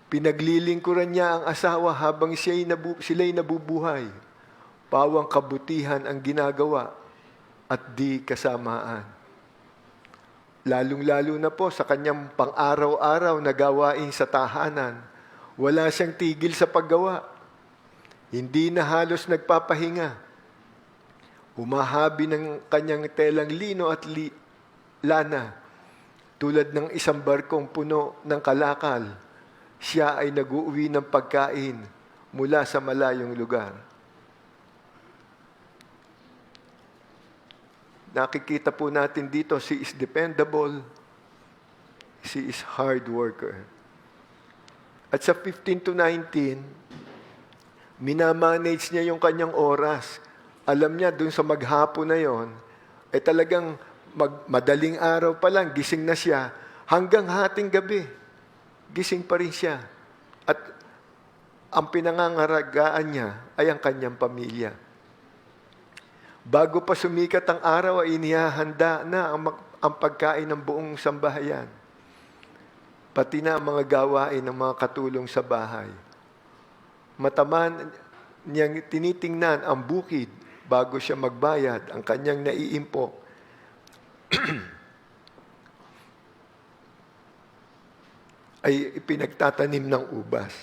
S8: Pinaglilingkuran niya ang asawa habang sila'y nabubuhay. Pawang kabutihan ang ginagawa at di kasamaan. Lalong-lalo na po sa kanyang pang-araw-araw na gawain sa tahanan, wala siyang tigil sa paggawa. Hindi na halos nagpapahinga. Humahabi ng kanyang telang lino at lana. Tulad ng isang barkong puno ng kalakal, siya ay nag-uuwi ng pagkain mula sa malayong lugar. Nakikita po natin dito, she is dependable, she is hard worker. At sa 15 to 19, minamanage niya yung kanyang oras. Alam niya, dun sa maghapon na yon, ay talagang madaling araw pa lang, gising na siya, hanggang hating gabi, gising pa rin siya. At ang pinangangaragaan niya ay ang kanyang pamilya. Bago pa sumikat ang araw, ay inihahanda na ang pagkain ng buong sambahayan. Pati na ang mga gawain ng mga katulong sa bahay. Mataman niyang tinitingnan ang bukid bago siya magbayad, ang kanyang naiimpok. ay ipinagtatanim ng ubas.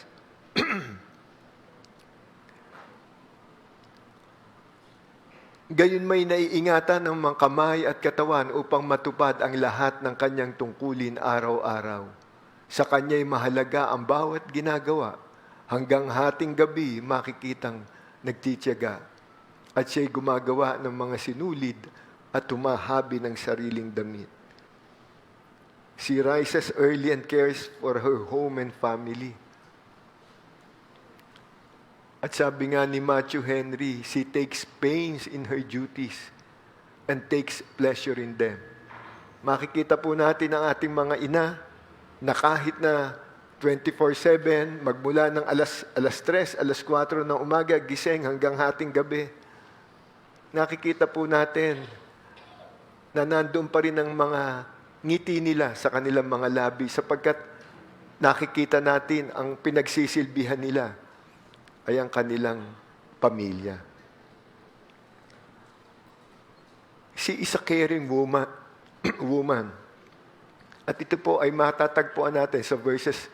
S8: Gayon may naiingatan ng mga kamay at katawan upang matupad ang lahat ng kanyang tungkulin araw-araw. Sa kanya'y mahalaga ang bawat ginagawa, hanggang hating gabi makikitang nagtitiyaga. At siya'y gumagawa ng mga sinulid at tumahabi ng sariling damit. She rises early and cares for her home and family. At sabi nga ni Matthew Henry, she takes pains in her duties and takes pleasure in them. Makikita po natin ang ating mga ina na kahit na 24/7, magmula ng alas 3, alas 4 ng umaga, gising hanggang hating gabi. Nakikita po natin na nandoon pa rin ang mga ngiti nila sa kanilang mga labi sapagkat nakikita natin ang pinagsisilbihan nila ay ang kanilang pamilya. She is a caring woman. At ito po ay matatagpuan natin sa verses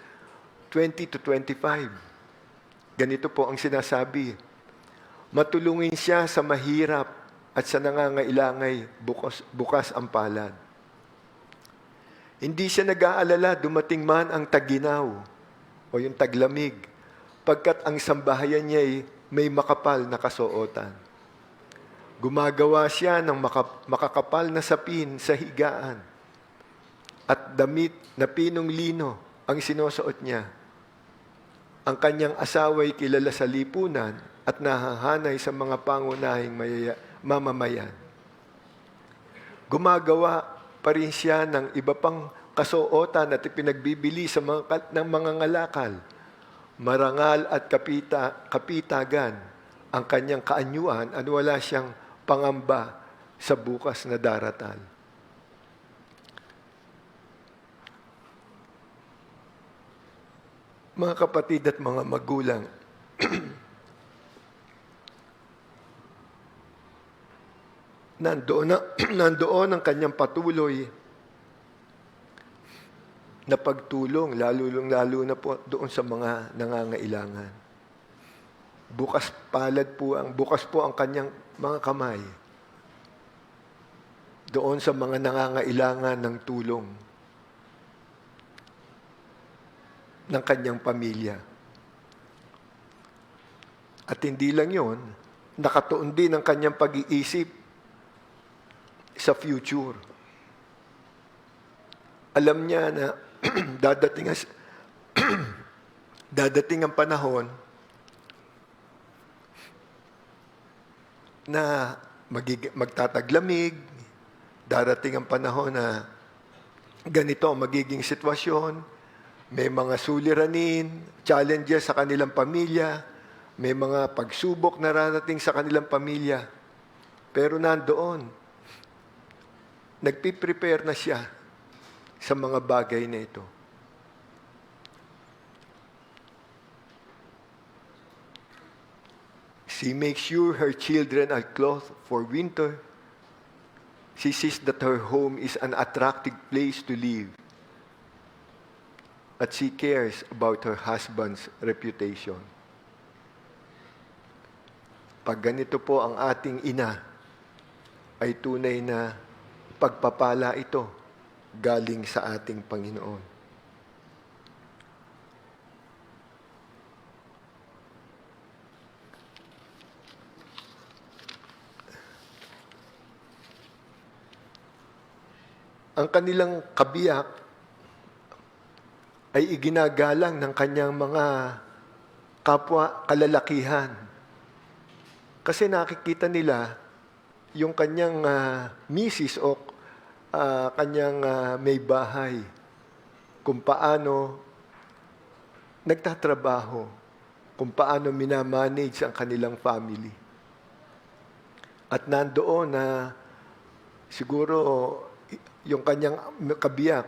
S8: 20 to 25. Ganito po ang sinasabi. Matulungin siya sa mahirap at sa nangangailangan bukas ang palad. Hindi siya nag-aalala dumating man ang taginaw o yung taglamig, pagkat ang sambahayan niya ay may makapal na kasuotan. Gumagawa siya ng makakapal na sapin sa higaan at damit na pinong lino ang sinusuot niya. Ang kanyang asawa'y kilala sa lipunan at nahahanay sa mga pangunahing mamamayan. Gumagawa pa rin siya ng iba pang kasuotan at ipinagbibili sa ng mga ngalakal. Marangal at kapitagan ang kanyang kaanyuan at wala siyang pangamba sa bukas na daratal. Mga kapatid at mga magulang, nandoon ang kanyang patuloy na pagtulong, lalo na po doon sa mga nangangailangan. Bukas po ang kanyang mga kamay doon sa mga nangangailangan ng tulong ng kanyang pamilya. At hindi lang yon, nakatuon din ang kanyang pag-iisip sa future. Alam niya na dadating ang panahon na magtataglamig, darating ang panahon na ganito ang magiging sitwasyon, may mga suliranin, challenges sa kanilang pamilya, may mga pagsubok na rarating sa kanilang pamilya. Pero nandoon, nagpiprepare na siya sa mga bagay na ito. She makes sure her children are clothed for winter. She sees that her home is an attractive place to live. At she cares about her husband's reputation. Pag ganito po ang ating ina, ay tunay na pagpapala ito galing sa ating Panginoon. Ang kanilang kabiyak ay iginagalang ng kanyang mga kapwa kalalakihan. Kasi nakikita nila yung kanyang misis o kanyang may bahay, kung paano nagtatrabaho, kung paano minamanage ang kanilang family. At nandoon na siguro yung kanyang kabiyak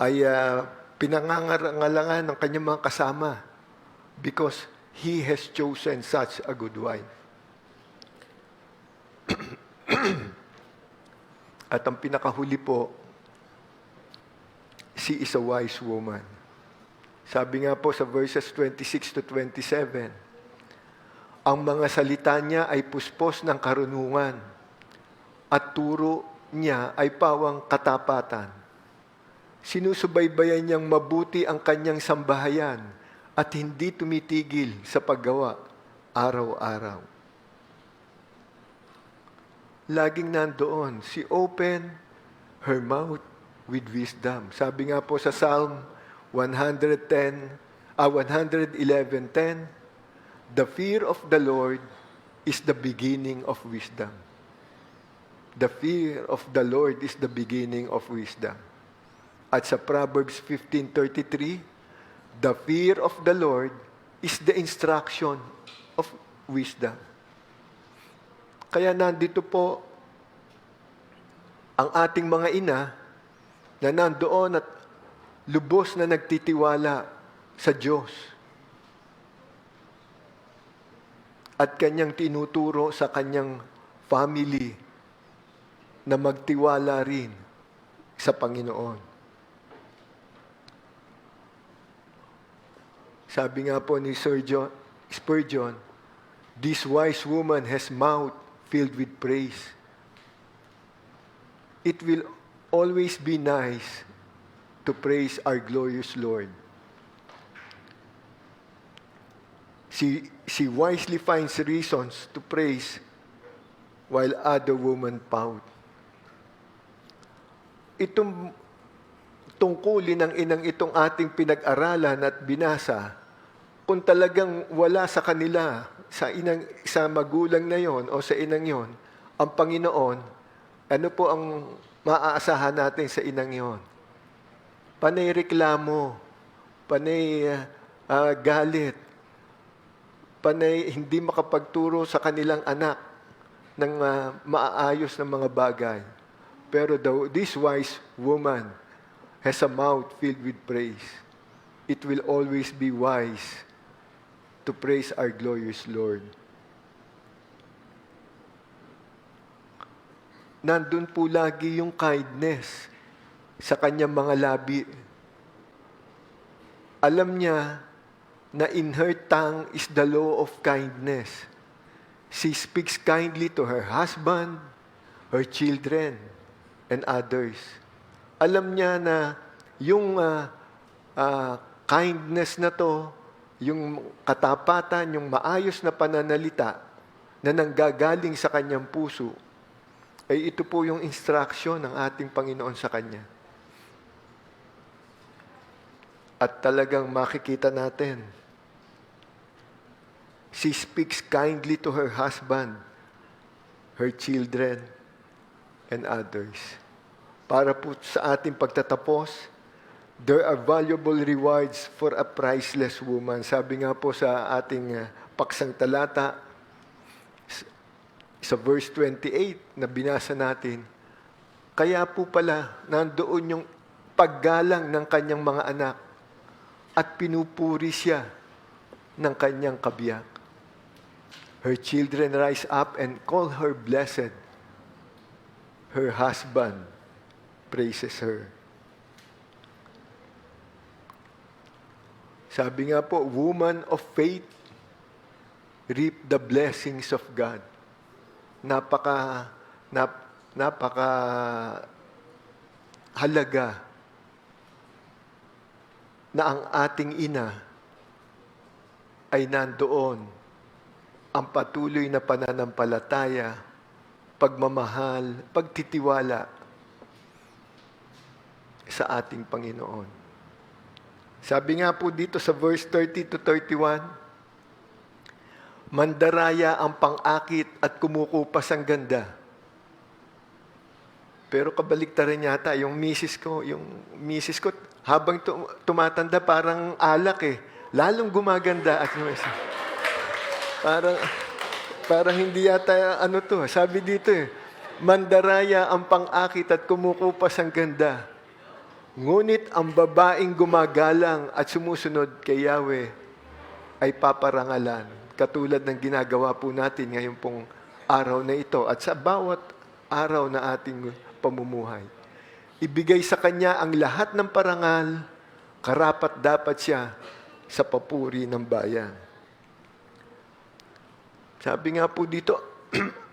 S8: ay pinangangalangan ng kanyang mga kasama because he has chosen such a good wife. At ang pinakahuli po, she is a wise woman. Sabi nga po sa verses 26 to 27, ang mga salita niya ay puspos ng karunungan at turo niya ay pawang katapatan. Sinusubaybayan niyang mabuti ang kanyang sambahayan at hindi tumitigil sa paggawa araw-araw. Laging nandoon, she opened her mouth with wisdom. Sabi nga po sa Psalm 111:10, the fear of the Lord is the beginning of wisdom. The fear of the Lord is the beginning of wisdom. At sa Proverbs 15:33, the fear of the Lord is the instruction of wisdom. Kaya nandito po ang ating mga ina na nandoon at lubos na nagtitiwala sa Diyos at kanyang tinuturo sa kanyang family na magtiwala rin sa Panginoon. Sabi nga po ni Sir Spurgeon, this wise woman has mouth filled with praise. It will always be nice to praise our glorious Lord. She wisely finds reasons to praise while other women pout. Itong tungkulin ng inang itong ating pinag-aralan at binasa, kung talagang wala sa kanila, sa magulang na yon o sa inang yon, ang Panginoon, ano po ang maaasahan natin sa inang yon? Panay reklamo, panay galit, panay hindi makapagturo sa kanilang anak ng maaayos na mga bagay. Pero this wise woman has a mouth filled with praise. It will always be wise to praise our glorious Lord. Nandun po lagi yung kindness sa kanyang mga labi. Alam niya na in her tongue is the law of kindness. She speaks kindly to her husband, her children, and others. Alam niya na yung kindness na to, yung katapatan, yung maayos na pananalita na nanggagaling sa kanyang puso, ay ito po yung instruction ng ating Panginoon sa kanya. At talagang makikita natin, she speaks kindly to her husband, her children, and others. Para po sa ating pagtatapos, there are valuable rewards for a priceless woman. Sabi nga po sa ating paksang talata, sa verse 28 na binasa natin, kaya po pala nandoon yung paggalang ng kanyang mga anak at pinupuri siya ng kanyang kabiyak. Her children rise up and call her blessed. Her husband praises her. Sabi nga po, woman of faith, reap the blessings of God. Napaka halaga na ang ating ina ay nandoon ang patuloy na pananampalataya, pagmamahal, pagtitiwala sa ating Panginoon. Sabi nga po dito sa verse 30 to 31, mandaraya ang pang-akit at kumukupas ang ganda. Pero kabaliktaran yata, yung misis ko, habang tumatanda, parang alak eh. Lalong gumaganda at parang hindi yata sabi dito eh, mandaraya ang pang-akit at kumukupas ang ganda. Ngunit ang babaeng gumagalang at sumusunod kay Yahweh ay paparangalan. Katulad ng ginagawa po natin ngayon pong araw na ito at sa bawat araw na ating pamumuhay. ibigay sa Kanya ang lahat ng parangal, karapat-dapat siya sa papuri ng bayan. Sabi nga po dito,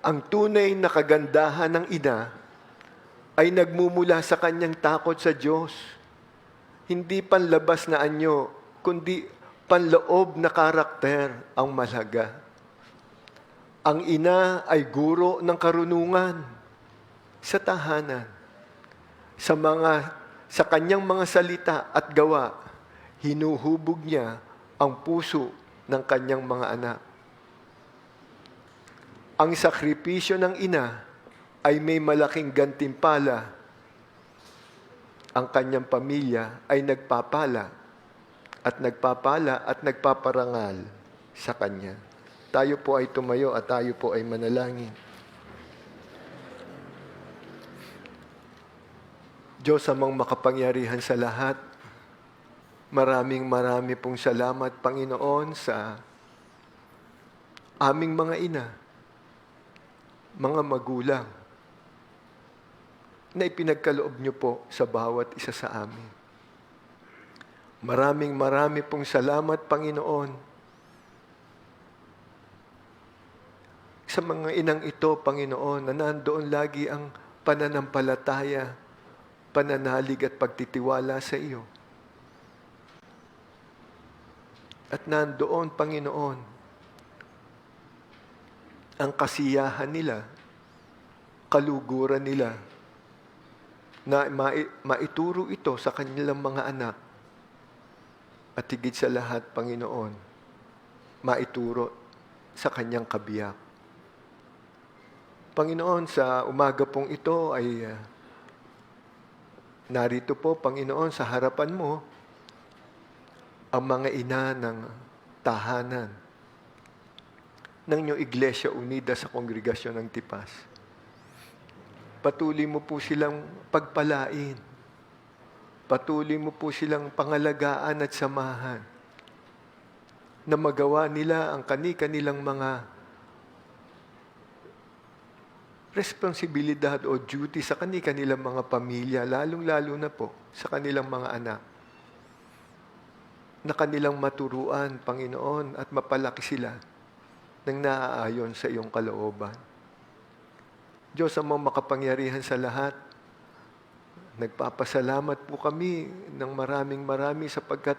S8: ang tunay na kagandahan ng ina ay nagmumula sa kanyang takot sa Diyos. Hindi panlabas na anyo, kundi panloob na karakter ang mahalaga. Ang ina ay guro ng karunungan sa tahanan. Sa kanyang mga salita at gawa, hinuhubog niya ang puso ng kanyang mga anak. Ang sakripisyo ng ina ay may malaking gantimpala. Ang kanyang pamilya ay nagpapala at nagpaparangal sa kanya. Tayo po ay tumayo at tayo po ay manalangin. Diyos amang makapangyarihan sa lahat, marami pong salamat, Panginoon, sa aming mga ina, mga magulang, na ipinagkaloob niyo po sa bawat isa sa amin. Marami pong salamat, Panginoon, sa mga inang ito, Panginoon, na nandoon lagi ang pananampalataya, pananalig at pagtitiwala sa iyo. At nandoon, Panginoon, ang kasiyahan nila, kaluguran nila, na maituro ito sa kanilang mga anak. At higit sa lahat, Panginoon, maituro sa kanyang kabiyak. Panginoon, sa umaga pong ito ay narito po, Panginoon, sa harapan mo, ang mga ina ng tahanan ng inyong Iglesia Unida sa Kongregasyon ng Tipas. Patuloy mo po silang pagpalain. Patuloy mo po silang pangalagaan at samahan na magawa nila ang kanilang mga responsibilidad o duty sa kanilang mga pamilya, lalong-lalo na po sa kanilang mga anak, na kanilang maturuan, Panginoon, at mapalaki sila ng naaayon sa iyong kalooban. Diyos amang makapangyarihan sa lahat, nagpapasalamat po kami ng maraming sapagkat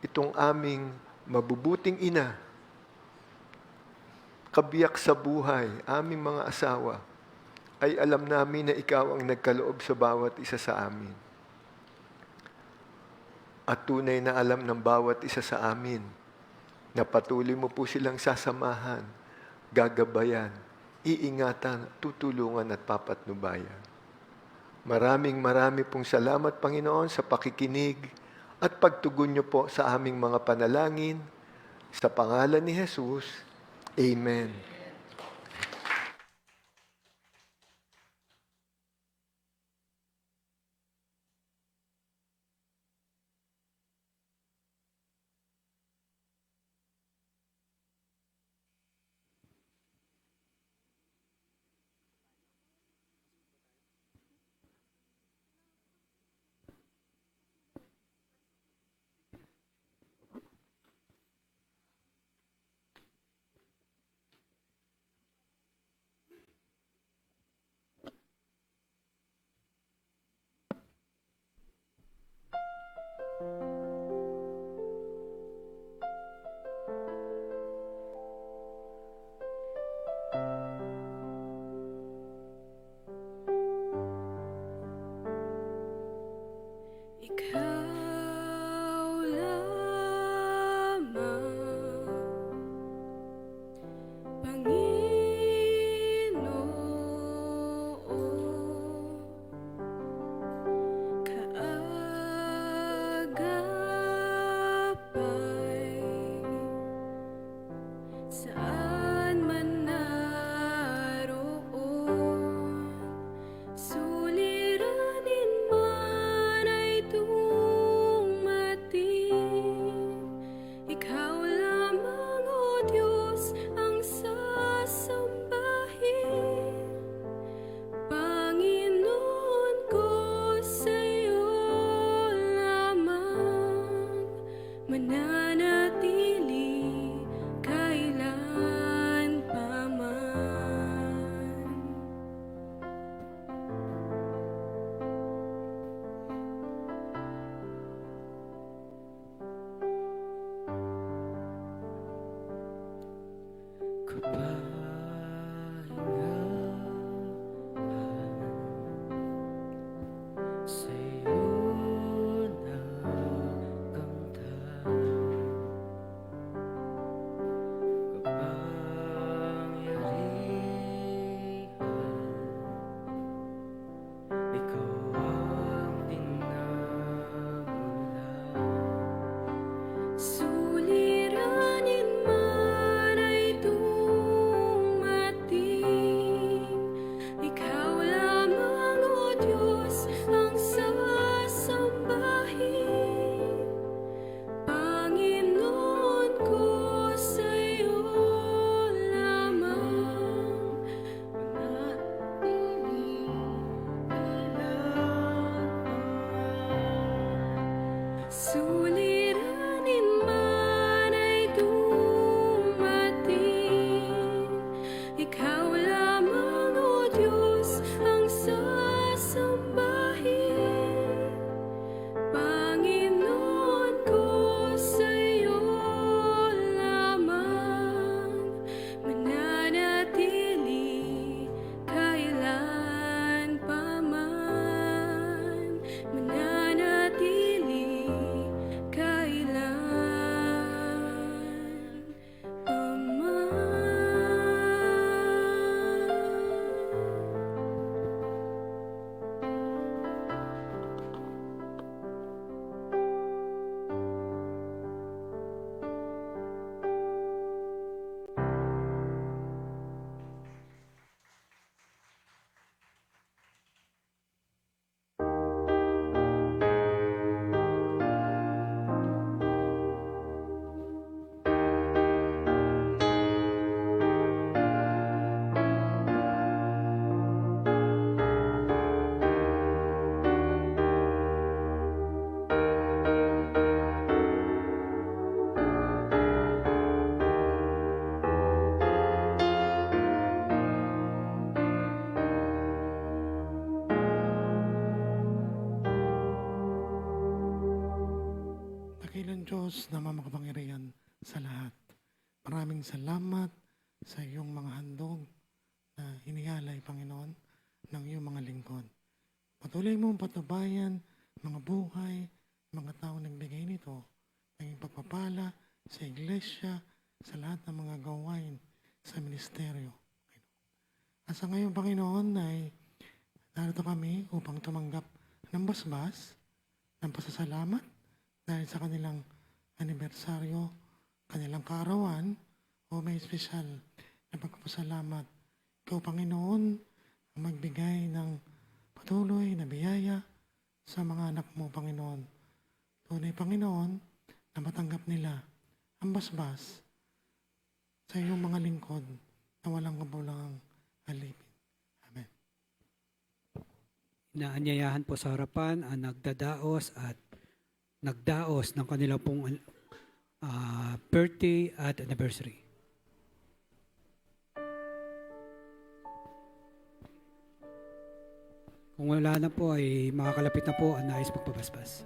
S8: itong aming mabubuting ina, kabiyak sa buhay, aming mga asawa, ay alam namin na ikaw ang nagkaloob sa bawat isa sa amin. At tunay na alam ng bawat isa sa amin na patuloy mo po silang sasamahan, gagabayan, iingatan, tutulungan at papatnubayan. Marami pong salamat, Panginoon, sa pakikinig at pagtugon niyo po sa aming mga panalangin. Sa pangalan ni Jesus, Amen.
S4: Ikaw lamang, Panginoon, kaagapay, saan man naroon, suliranin man ay tunay. Suliranin man ay dumating, Ikaw lamang, O Diyos, ang sasambahin. Panginoon ko, sa'yo lamang mananatili kailan pa man, mananatili kailan pa man.
S6: Dakilang Diyos na makapangyarihan sa lahat. Maraming salamat sa iyong mga handog na inialay, Panginoon, ng iyong mga lingkod. Patuloy mong patubayan mga buhay, mga tao nagbigay nito, naging pagpapala sa iglesia, sa lahat ng mga gawain sa ministeryo. At sa ngayon, Panginoon, ay narito kami upang tumanggap ng basbas, ng pasasalamat dahil sa kanilang anibersaryo, kanilang kaarawan, o may espesyal na pagpapasalamat. Ikaw, Panginoon, ang magbigay ng patuloy na biyaya sa mga anak mo, Panginoon. Tunay, Panginoon, na matanggap nila ang basbas sa iyong mga lingkod na walang kabulangang alipin. Amen.
S1: Inaanyayahan po sa harapan ang nagdadaos at nagdaos ng kanilang pong birthday at anniversary. Kung wala na po ay makakalapit na po ang nais magpabasbas.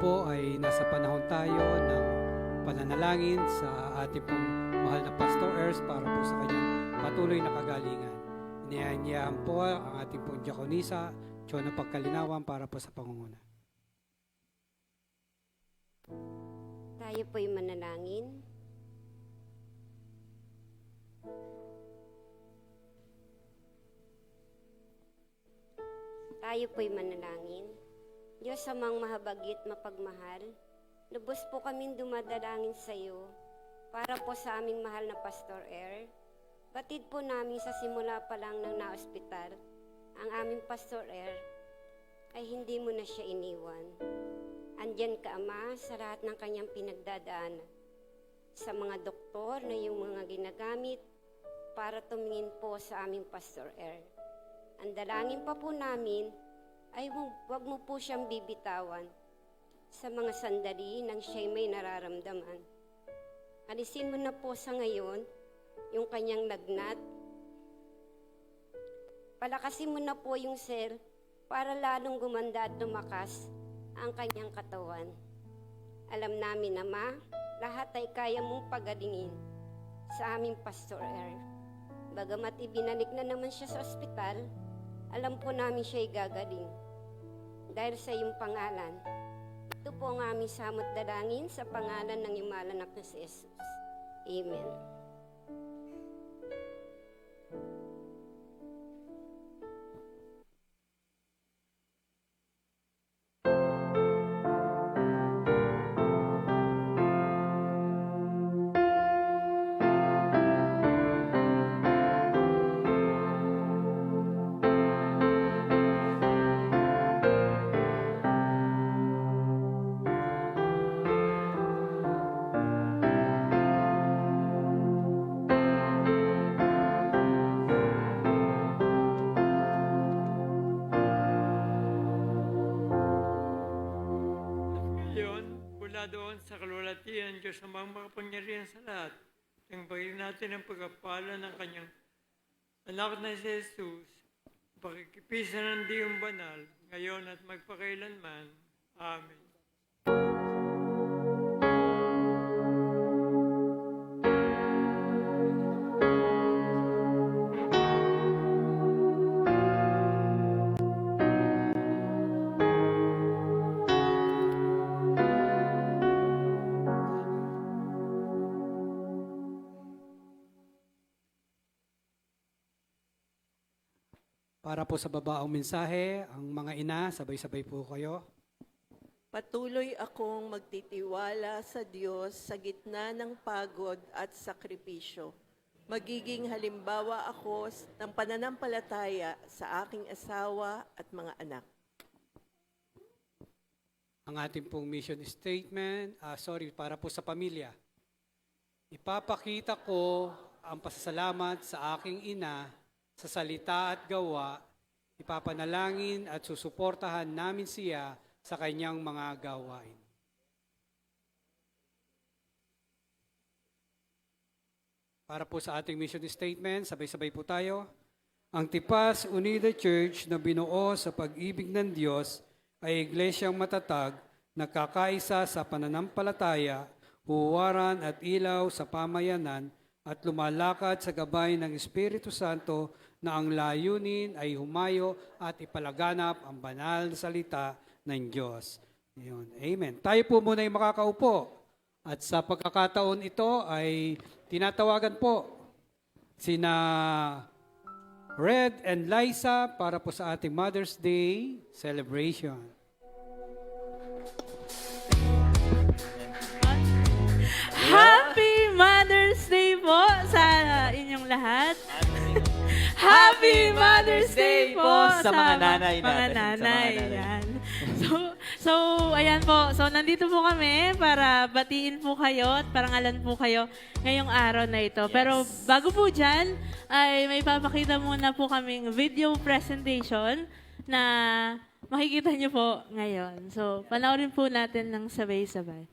S1: po ay nasa panahon tayo ng pananalangin sa ating pong mahal na Pastor Ers para po sa kanyang patuloy na kagalingan. Inianyayahan po ang ating pong Diakonisa, Chona Pagkalinawan para po sa pangunguna.
S9: Tayo po'y manalangin. Tayo po'y manalangin. Diyos amang mahabagit, mapagmahal, lubos po kaming dumadalangin sa iyo para po sa aming mahal na Pastor Er. Batid po namin sa simula pa lang ng naospital, ang aming Pastor Er ay hindi mo na siya iniwan. Andyan ka, Ama, sa lahat ng kanyang pinagdadaanan. Sa mga doktor na yung mga ginagamit para tumingin po sa aming Pastor Er. Ang dalangin pa po namin ay huwag mo po siyang bibitawan sa mga sandali nang siya'y may nararamdaman. Alisin mo na po sa ngayon yung kanyang lagnat. Palakasin mo na po yung sel para lalong gumanda at lumakas ang kanyang katawan. Alam namin, Ama, lahat ay kaya mong pagalingin sa aming Pastor Er. Bagamat ibinalik na naman siya sa ospital, alam po namin siya'y gagaling. Dahil sa iyong pangalan, ito po ang aming samot dalangin sa pangalan ng iyong mahal na anak na si Jesus. Amen.
S2: Doon sa kalwalatian, Diyos amang makapangyarihan sa lahat. Tingnan natin ang pagkapala ng kanyang anak na si Jesus, pakikipisan ng Diyong banal, ngayon at magpakailanman. Amen.
S1: Para po sa babaong mensahe, ang mga ina, sabay-sabay po kayo.
S7: Patuloy akong magtitiwala sa Diyos sa gitna ng pagod at sakripisyo. Magiging halimbawa ako ng pananampalataya sa aking asawa at mga anak.
S1: Ang ating pong mission statement, para po sa pamilya. Ipapakita ko ang pasasalamat sa aking ina sa salita at gawa, ipapanalangin at susuportahan namin siya sa kanyang mga gawain. Para po sa ating mission statement, sabay-sabay po tayo. Ang Tipas Unida Church na binuo sa pag-ibig ng Diyos ay iglesyang matatag, nagkakaisa sa pananampalataya, huwaran at ilaw sa pamayanan at lumalakad sa gabay ng Espiritu Santo na ang layunin ay humayo at ipalaganap ang banal na salita ng Diyos. Yun. Amen. Tayo po muna ay makakaupo. At sa pagkakataon ito ay tinatawagan po sina Red and Liza para po sa ating Mother's Day celebration.
S10: Happy Mother's Day po sa inyong lahat. Happy Mother's Day po
S11: sa mga nanay
S10: mga
S11: natin.
S10: nanay. Yan. So, ayan po. So, nandito po kami para batiin po kayo at parangalan po kayo ngayong araw na ito.
S11: Yes.
S10: Pero bago po dyan, ay may papakita muna po kaming video presentation na makikita nyo po ngayon. So, panoorin po natin ng sabay-sabay.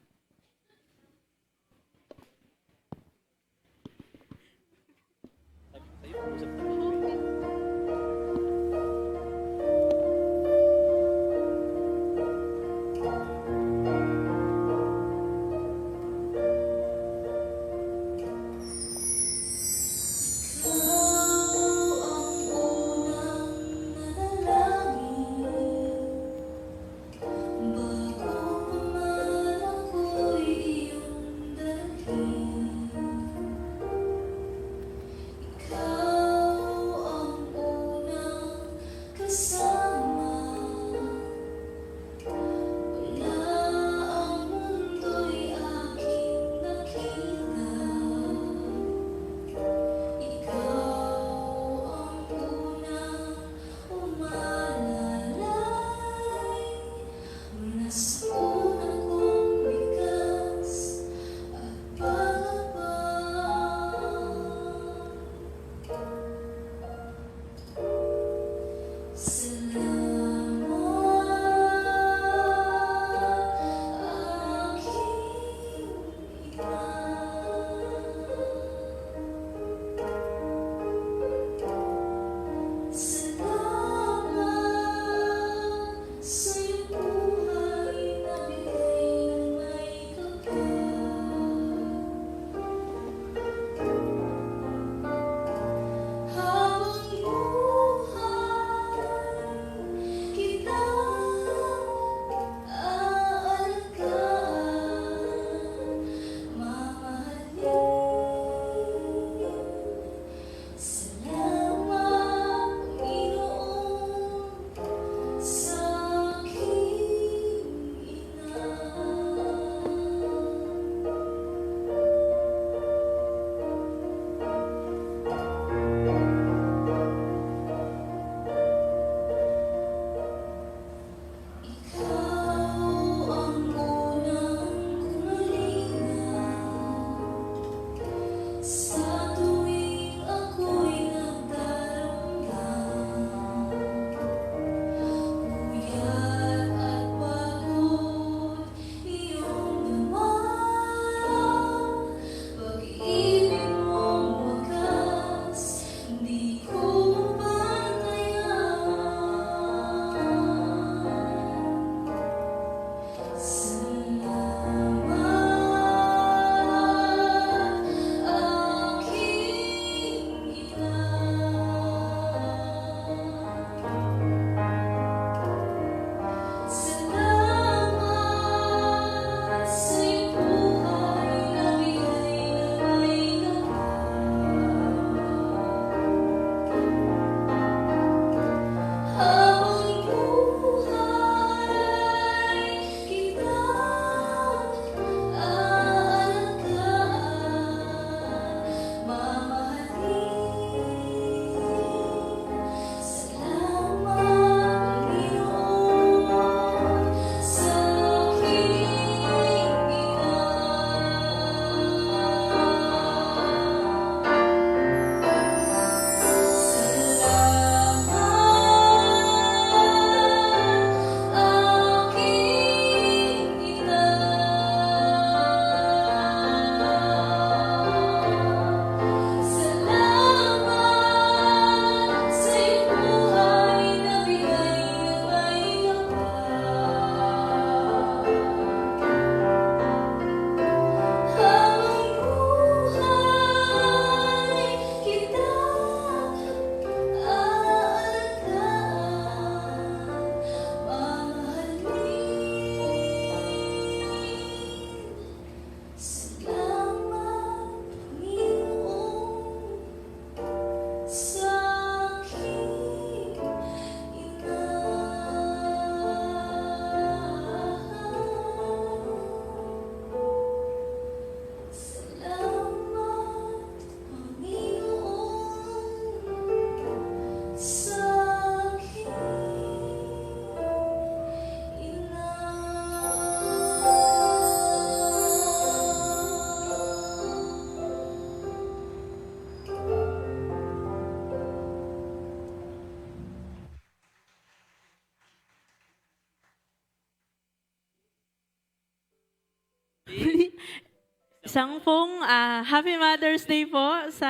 S10: isang pong Happy Mother's Day po sa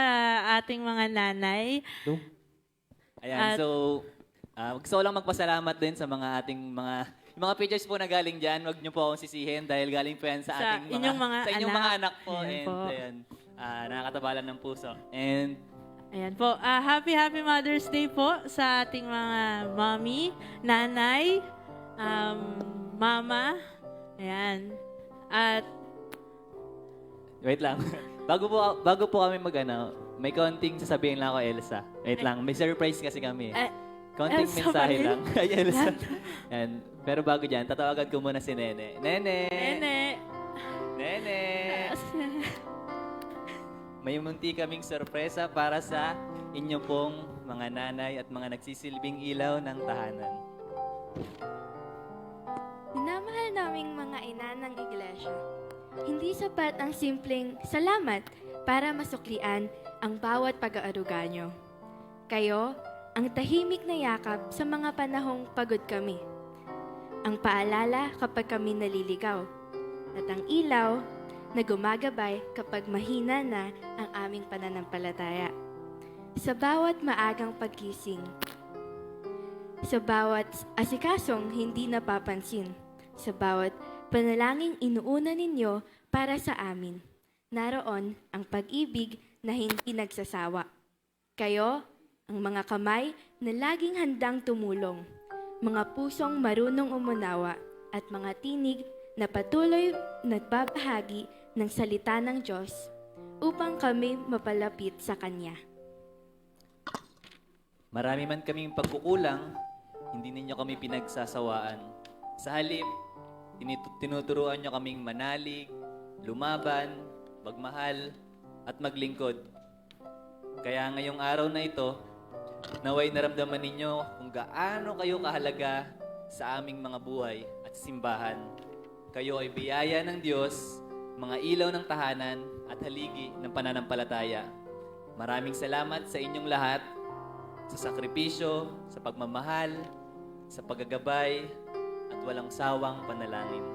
S10: ating mga nanay.
S11: Ayan, so gusto ko lang magpasalamat din sa mga ating yung mga pictures po na galing dyan, huwag niyo po akong sisihin dahil galing po yan sa ating
S10: inyong mga
S11: sa inyong mga anak po.
S10: Ayan
S11: And
S10: po.
S11: ayan, nakakatabalan ng puso. And
S10: Ayan po. Happy Mother's Day po sa ating mga mommy, nanay, mama. Ayan. At
S11: wait lang. bago po kami may konting sasabihin lang ako, Elsa. Wait lang, may surprise kasi kami. Konting
S10: Elsa
S11: mensahe
S10: ba yun?
S11: lang. Ay, Elsa. And, pero bago dyan, tatawagan ko muna si Nene. Nene!
S10: Nene.
S11: Nene! May munti kaming sorpresa para sa inyo pong mga nanay at mga nagsisilbing ilaw ng tahanan.
S12: Minamahal naming mga ina ng iglesia. Hindi sapat ang simpleng salamat para masuklian ang bawat pag-aaruga nyo. Kayo, ang tahimik na yakap sa mga panahong pagod kami. Ang paalala kapag kami naliligaw. At ang ilaw na gumagabay kapag mahina na ang aming pananampalataya. Sa bawat maagang pagkising, sa bawat asikasong hindi napapansin, sa bawat panalangin inuuna ninyo para sa amin, naroon ang pag-ibig na hindi nagsasawa. Kayo, ang mga kamay na laging handang tumulong, mga pusong marunong umunawa, at mga tinig na patuloy nagbabahagi ng salita ng Diyos upang kami mapalapit sa Kanya.
S11: Marami man kaming pagkukulang, hindi ninyo kami pinagsasawaan. Sa halip, tinuturuan nyo kaming manalig, lumaban, magmahal, at maglingkod. Kaya ngayong araw na ito, naway naramdaman ninyo kung gaano kayo kahalaga sa aming mga buhay at simbahan. Kayo ay biyaya ng Diyos, mga ilaw ng tahanan at haligi ng pananampalataya. Maraming salamat sa inyong lahat, sa sakripisyo, sa pagmamahal, sa paggagabay, at walang sawang panalangin.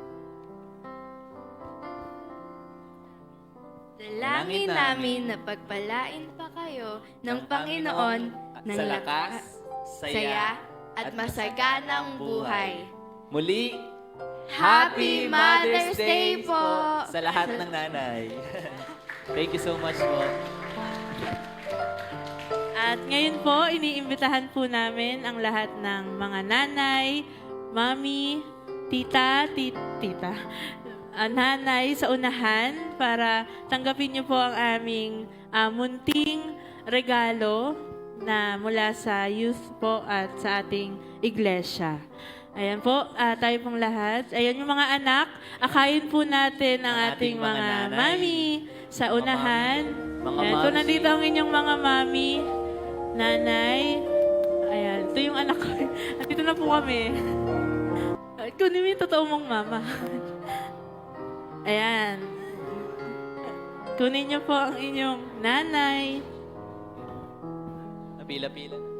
S12: Dalangin namin na pagpalain pa kayo ng Panginoon ng
S11: sa lakas, saya,
S12: at masaganang buhay.
S11: Muli,
S12: Happy Mother's Day po!
S11: sa lahat ng nanay. Thank you so much po.
S10: At ngayon po, iniimbitahan po namin ang lahat ng mga nanay, mami, tita, nanay sa unahan para tanggapin niyo po ang aming munting regalo na mula sa youth po at sa ating iglesia. Ayan po, tayo pong lahat. Ayan yung mga anak, akayin po natin ang ating mga mami sa unahan. Ayan, kung nandito ang inyong mga mami, nanay, ayan, ito yung anak ko. Nandito na po kami. Kunin mo yung totoo mong mama. Ayan. Kunin niyo po ang inyong nanay.
S11: Napila-pila na.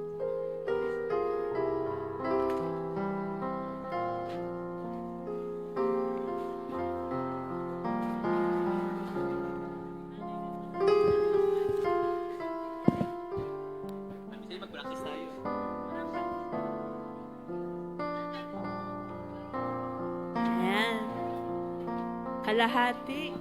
S11: Mag-practice tayo.
S10: Ayan. Kalahati.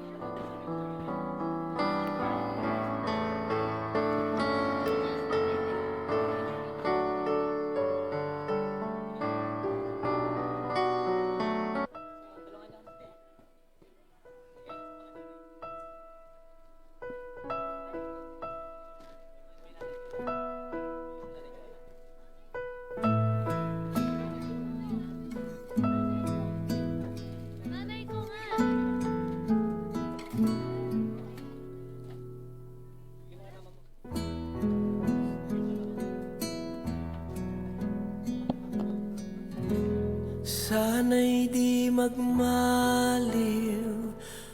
S4: Sana'y di magmaliw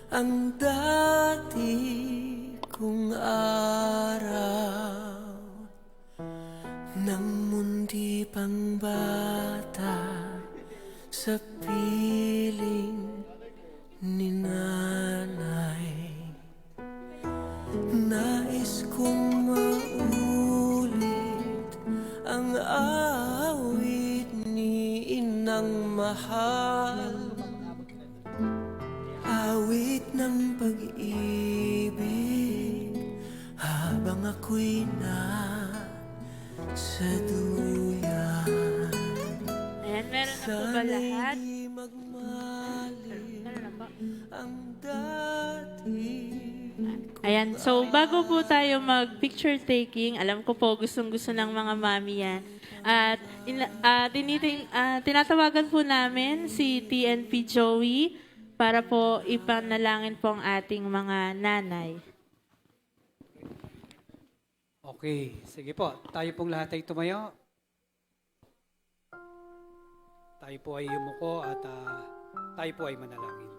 S4: ang dati kong araw nang mundi pang bata sa piling ni nanay. ng pag-ibig habang ako'y sa duyan.
S10: Ayan, meron na po ba lahat?
S4: Sana'y di magmaliw ang dati.
S10: Ayan, so bago po tayo mag-picture taking, alam ko po gustong-gusto ng mga mami yan. At tinatawagan po namin si TNP Joey para po ipanalangin po ang ating mga nanay.
S1: Okay, sige po. Tayo pong lahat ay tumayo. Tayo po ay yumuko at tayo po ay manalangin.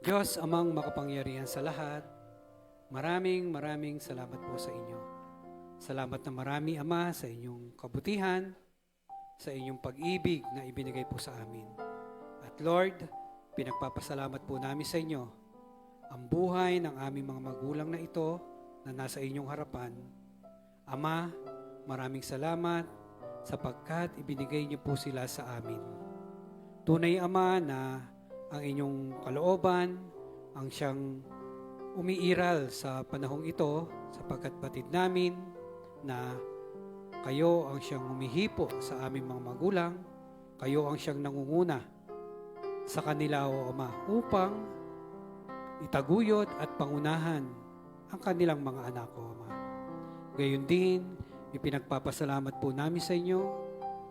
S1: Diyos, amang makapangyarihan sa lahat, maraming salamat po sa inyo. Salamat na marami, Ama, sa inyong kabutihan, sa inyong pag-ibig na ibinigay po sa amin. At Lord, pinagpapasalamat po namin sa inyo ang buhay ng aming mga magulang na ito na nasa inyong harapan. Ama, maraming salamat sapagkat ibinigay niyo po sila sa amin. Tunay, Ama, na ang inyong kalooban ang siyang umiiral sa panahong ito sapagkat batid namin na kayo ang siyang humihipo sa aming mga magulang, kayo ang siyang nangunguna sa kanila, O Ama, upang itaguyod at pangunahan ang kanilang mga anak, O Ama. Gayon din, ipinagpapasalamat po namin sa inyo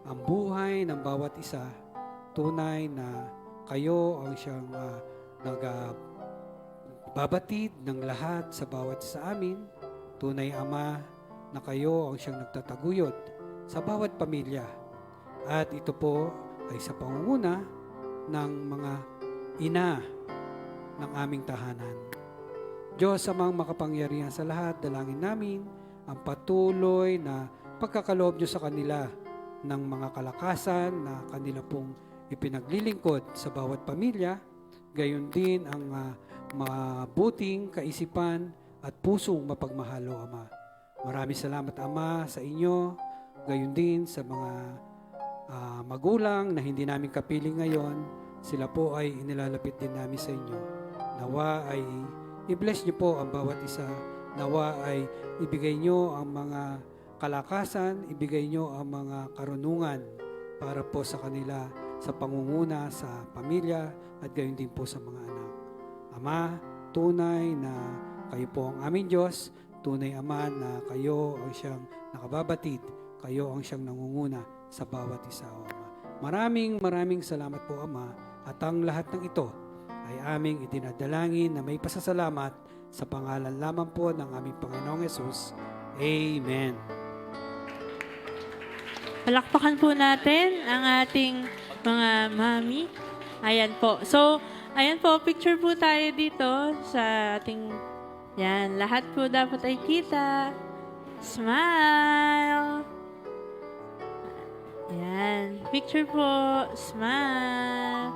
S1: ang buhay ng bawat isa. Tunay na kayo ang siyang nagbabatid ng lahat sa bawat sa amin. Tunay, Ama, na kayo ang siyang nagtataguyod sa bawat pamilya. At ito po ay sa pangunguna ng mga ina ng aming tahanan. Diyos, amang makapangyarihan sa lahat, dalangin namin ang patuloy na pagkakaloob niyo sa kanila ng mga kalakasan na kanila pong ipinaglilingkod sa bawat pamilya, gayon din ang mabuting kaisipan at pusong mapagmahalo, Ama. Maraming salamat, Ama, sa inyo, gayon din sa mga magulang na hindi namin kapiling ngayon. Sila po ay inilalapit din namin sa inyo. Nawa ay i-bless niyo po ang bawat isa. Nawa ay ibigay niyo ang mga kalakasan, ibigay niyo ang mga karunungan para po sa kanila sa pangunguna sa pamilya at gayon din po sa mga anak. Ama, tunay na kayo po ang aming Diyos. Tunay, Ama, na kayo ang siyang nakababatid. Kayo ang siyang nangunguna sa bawat isa, O Ama. Maraming salamat po, Ama. At ang lahat ng ito ay aming idinadalangin na may pasasalamat sa pangalan lamang po ng aming Panginoong Yesus. Amen.
S10: Palakpakan po natin ang ating mga mami. Ayan po. So, ayan po, picture po tayo dito sa ating, yan, lahat po dapat ay kita. Smile! Yan, picture po. Smile!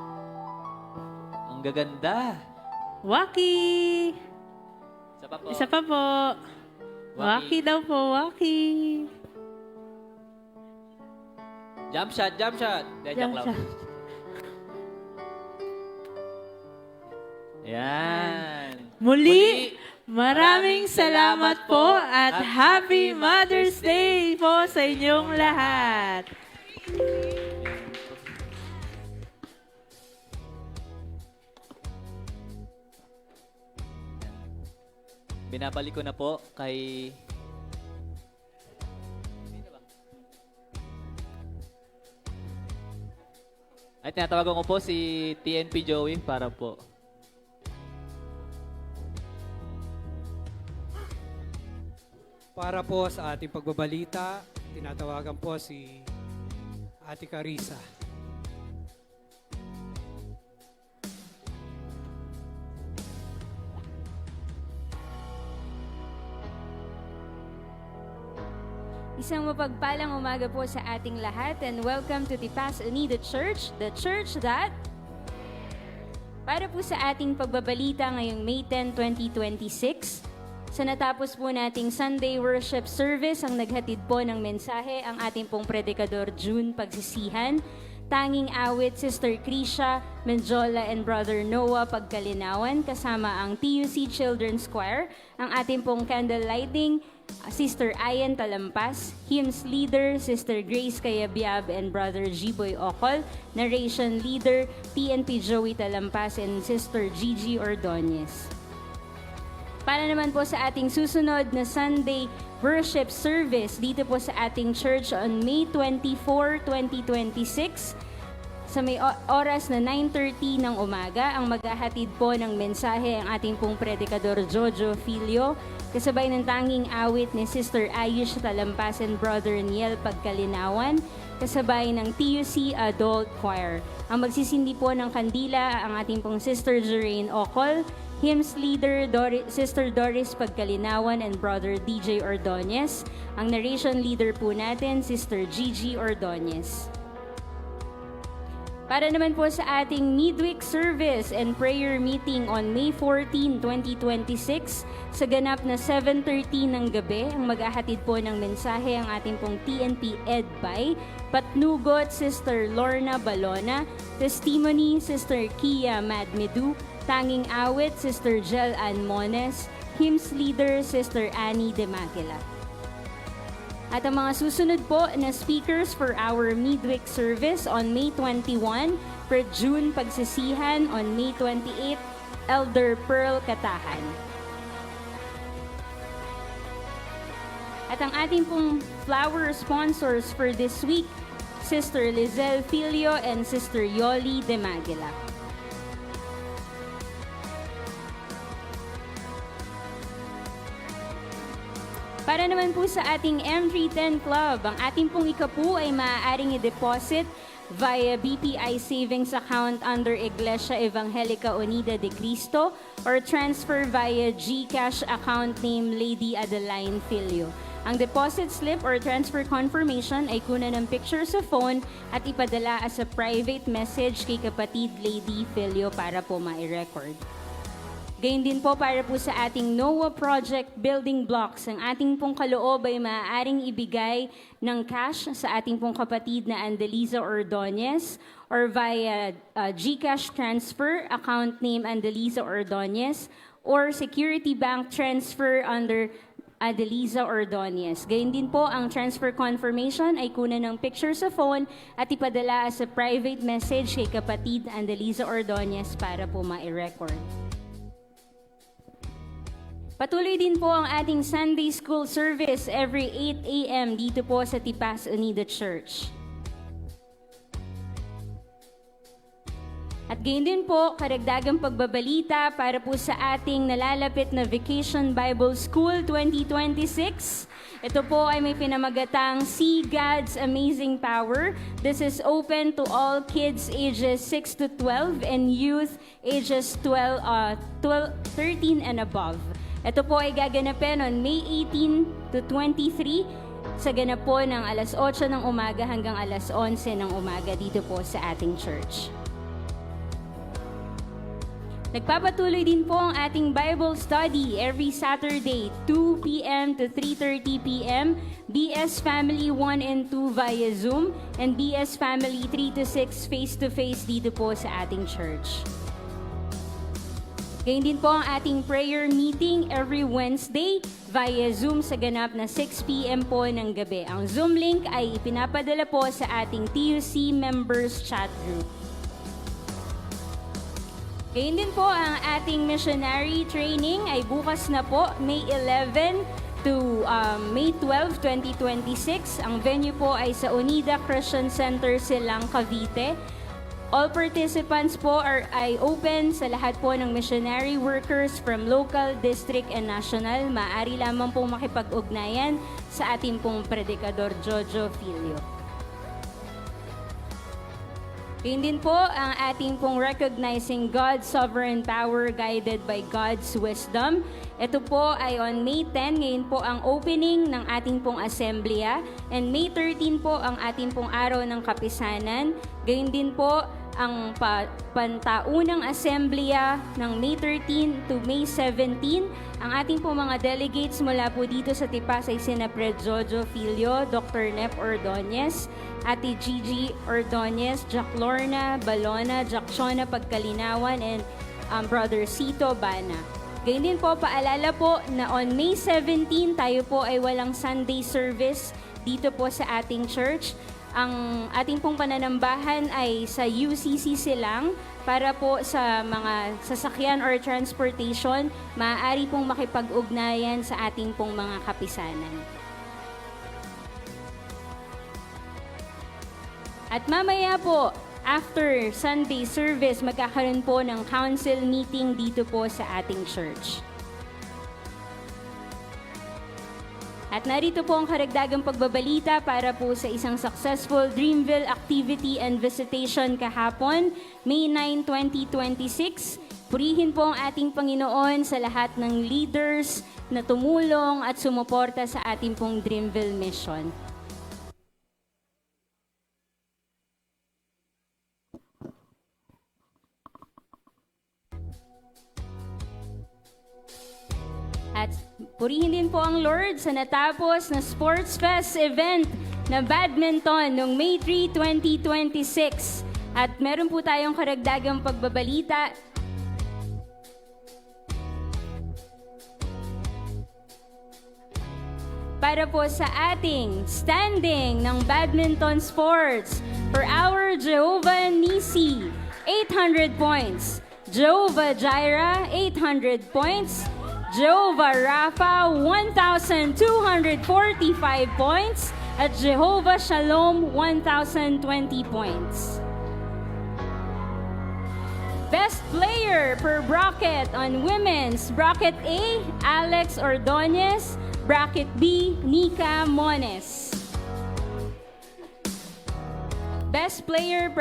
S11: Ang gaganda.
S10: Waki!
S11: Isa pa po.
S10: Isa pa po. Waki daw po, waki.
S11: Jump shot, jump shot. Joke lang. Yan.
S10: Muli, maraming salamat po at Happy Mother's Day po sa inyong lahat.
S11: Binabalik ko na po kay... Ay, tinatawagan ko po si TNP Joey para po.
S1: Para po sa ating pagbabalita, tinatawagan po si Ate Carissa.
S13: Isang mapagpalang umaga po sa ating lahat and welcome to the Paz Unida Church, the church that... Para po sa ating pagbabalita ngayong May 10, 2026, sa natapos po nating Sunday Worship Service, ang naghatid po ng mensahe ang ating pong predikador June Pagsisihan. Tanging awit, Sister Krisha Menjola and Brother Noah Pagkalinawan, kasama ang TUC Children's Choir. Ang ating pong candle lighting, Sister Ayan Talampas, hymns leader, Sister Grace Kayabyab and Brother Jiboy Ocol, narration leader, PNP Joey Talampas and Sister Gigi Ordonez. Para naman po sa ating susunod na Sunday worship service dito po sa ating church on May 24, 2026, sa may oras na 9:30 ng umaga, ang maghahatid po ng mensahe ang ating pong predikador Jojo Filio, kasabay ng tanging awit ni Sister Ayush Talampas and Brother Niel Pagkalinawan, kasabay ng TUC Adult Choir. Ang magsisindi po ng kandila ang ating pong Sister Jeraine Ocol, hymns leader Sister Doris Pagkalinawan and Brother DJ Ordonez. Ang narration leader po natin, Sister Gigi Ordonez. Para naman po sa ating midweek service and prayer meeting on May 14, 2026, sa ganap na 7:30 ng gabi, ang mag-ahatid po ng mensahe ang ating pong TNP EdBay, Patnugot, Sister Lorna Balona, Testimony, Sister Kia Madmedu, Tanging Awit, Sister Jel Ann Mones, hymns leader, Sister Annie Demakila. At ang mga susunod po na speakers for our midweek service on May 21, for June Pagsisihan on May 28, Elder Pearl Katahan. At ang ating pong flower sponsors for this week, Sister Lizelle Filio and Sister Yoli Demagila. Para naman po sa ating M310 Club, ang ating pong ikapu ay maaaring i-deposit via BPI Savings Account under Iglesia Evangelica Unida de Cristo or transfer via GCash account name Lady Adeline Filio. Ang deposit slip or transfer confirmation ay kunan ng picture sa phone at ipadala as a private message kay kapatid Lady Filio para po ma-record. Gayun din po para po sa ating NOAA Project Building Blocks. Ang ating pong kaloob ay maaaring ibigay ng cash sa ating pong kapatid na Andeliza Ordonez or via GCash transfer, account name Andeliza Ordonez, or security bank transfer under Adeliza Ordonez. Gayun din po, ang transfer confirmation ay kunan ng picture sa phone at ipadala as a private message kay kapatid Andeliza Ordonez para po ma-record. Patuloy din po ang ating Sunday School service every 8 a.m. dito po sa Tipas Unida Church. At gayon din po, karagdagang pagbabalita para po sa ating nalalapit na Vacation Bible School 2026. Ito po ay may pinamagatang See God's Amazing Power. This is open to all kids ages 6 to 12 and youth ages 13 and above. Ito po ay gaganapin on May 18 to 23 sa ganap po ng alas 8 ng umaga hanggang alas 11 ng umaga dito po sa ating church. Nagpapatuloy din po ang ating Bible study every Saturday, 2 p.m. to 3:30 p.m., BS Family 1 and 2 via Zoom, and BS Family 3 to 6 face-to-face dito po sa ating church. Gayun din po ang ating prayer meeting every Wednesday via Zoom sa ganap na 6 p.m. po ng gabi. Ang Zoom link ay ipinapadala po sa ating TUC members chat group. Gayun din po ang ating missionary training ay bukas na po, May 11 to May 12, 2026. Ang venue po ay sa Unida Christian Center, Silang, Cavite. All participants po ay open sa lahat po ng missionary workers from local, district, and national. Maaari lamang pong makipag-ugnayan sa ating pong predikador Jojo Filio. Yun din po ang ating pong Recognizing God's Sovereign Power Guided by God's Wisdom. Ito po ay on May 10, ngayon po ang opening ng ating pong assembleya. And May 13 po ang ating pong araw ng kapisanan. Gayun din po, ang pantaunang assembleya ng May 13 to May 17. Ang ating po mga delegates mula po dito sa Tipas ay sina Fred Jojo Filio, Dr. Nep Ordonez, Ate Gigi Ordonez, Jack Lorna Balona, Jack Shona Pagkalinawan, and Brother Cito Bana. Gayun din po, paalala po na on May 17, tayo po ay walang Sunday service dito po sa ating church. Ang ating pong pananambahan ay sa UCC Silang para po sa mga sasakyan or transportation, maaari pong makipag-ugnayan sa ating pong mga kapisanan. At mamaya po, after Sunday service, magkakaroon po ng council meeting dito po sa ating church. At narito po ang karagdagang pagbabalita para po sa isang successful Dreamville activity and visitation kahapon, May 9, 2026. Purihin po ang ating Panginoon sa lahat ng leaders na tumulong at sumuporta sa ating pong Dreamville mission. At purihin din po ang Lord sa natapos na Sports Fest event na badminton noong May 3, 2026. At meron po tayong karagdagang pagbabalita. Para po sa ating standing ng badminton sports for our Jehovah Nisi, 800 points. Jehovah Jireh, 800 points. Jehovah Rapha, 1,245 points. At Jehovah Shalom, 1,020 points. Best player per bracket on women's. Bracket A, Alex Ordonez. Bracket B, Nika Mones. Best player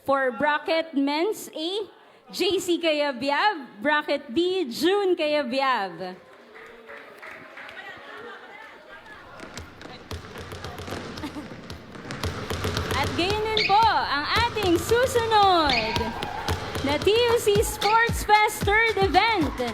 S13: for bracket men's A, JC Kayabyab. Bracket B, June Kayabyab. At gayon din po ang ating susunod na TUC Sports Fest 3rd event.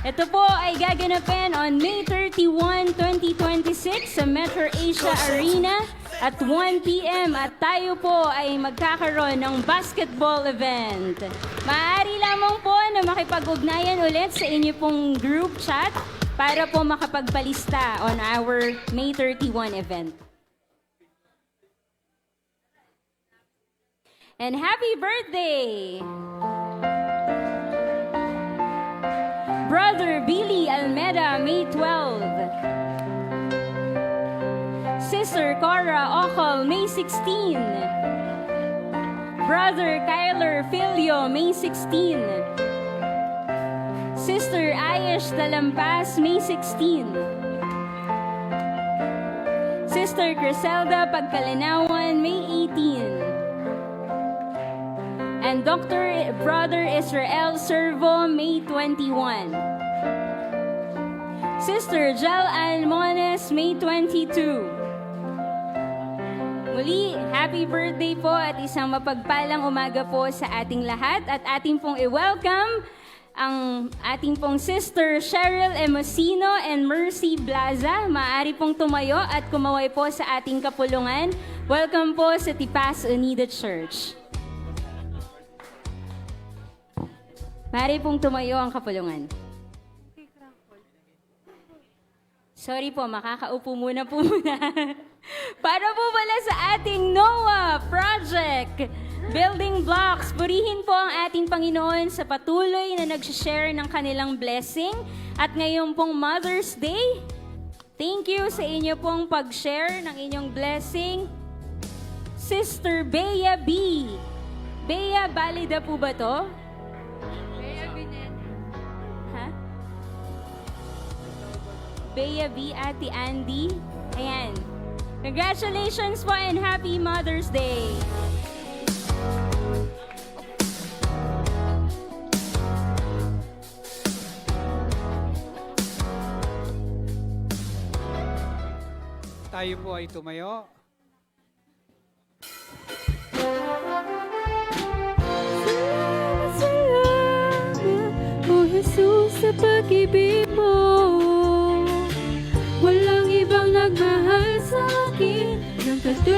S13: Ito po ay gaganapin on May 31, 2026 sa Metro Asia Arena at 1 p.m. at tayo po ay magkakaroon ng basketball event. Maaari lamang po na makipag-ugnayan ulit sa inyo pong group chat para po makapagpalista on our May 31 event. And happy birthday! Brother Billy Almeda, May 12. Sister Cora Ocal, May 16. Brother Kyler Filio, May 16. Sister Ayesh Dalampas, May 16. Sister Criselda Pagkalinawan, May 18. And Brother Israel Servo, May 21. Sister Jel Almones, May 22. Muli, happy birthday po at isang mapagpalang umaga po sa ating lahat at ating pong i-welcome ang ating pong Sister Cheryl Emosino and Mercy Blaza. Maaari pong tumayo at kumaway po sa ating kapulungan. Welcome po sa Tipas Unida Church. Maaari pong tumayo ang kapulungan. Sorry po, makakaupo muna. Para po pala sa ating NOAH project, building blocks, purihin po ang ating Panginoon sa patuloy na nag-share ng kanilang blessing. At ngayon pong Mother's Day, thank you sa inyo pong pag-share ng inyong blessing. Sister Bea B. Bea, valida po ba to? Bea B, Ate Andy. Ayan. Congratulations po and happy Mother's Day.
S1: Tayo po ay tumayo.
S3: sa pag-ibig mo. Walang ibang nagmahal sa akin ng katulad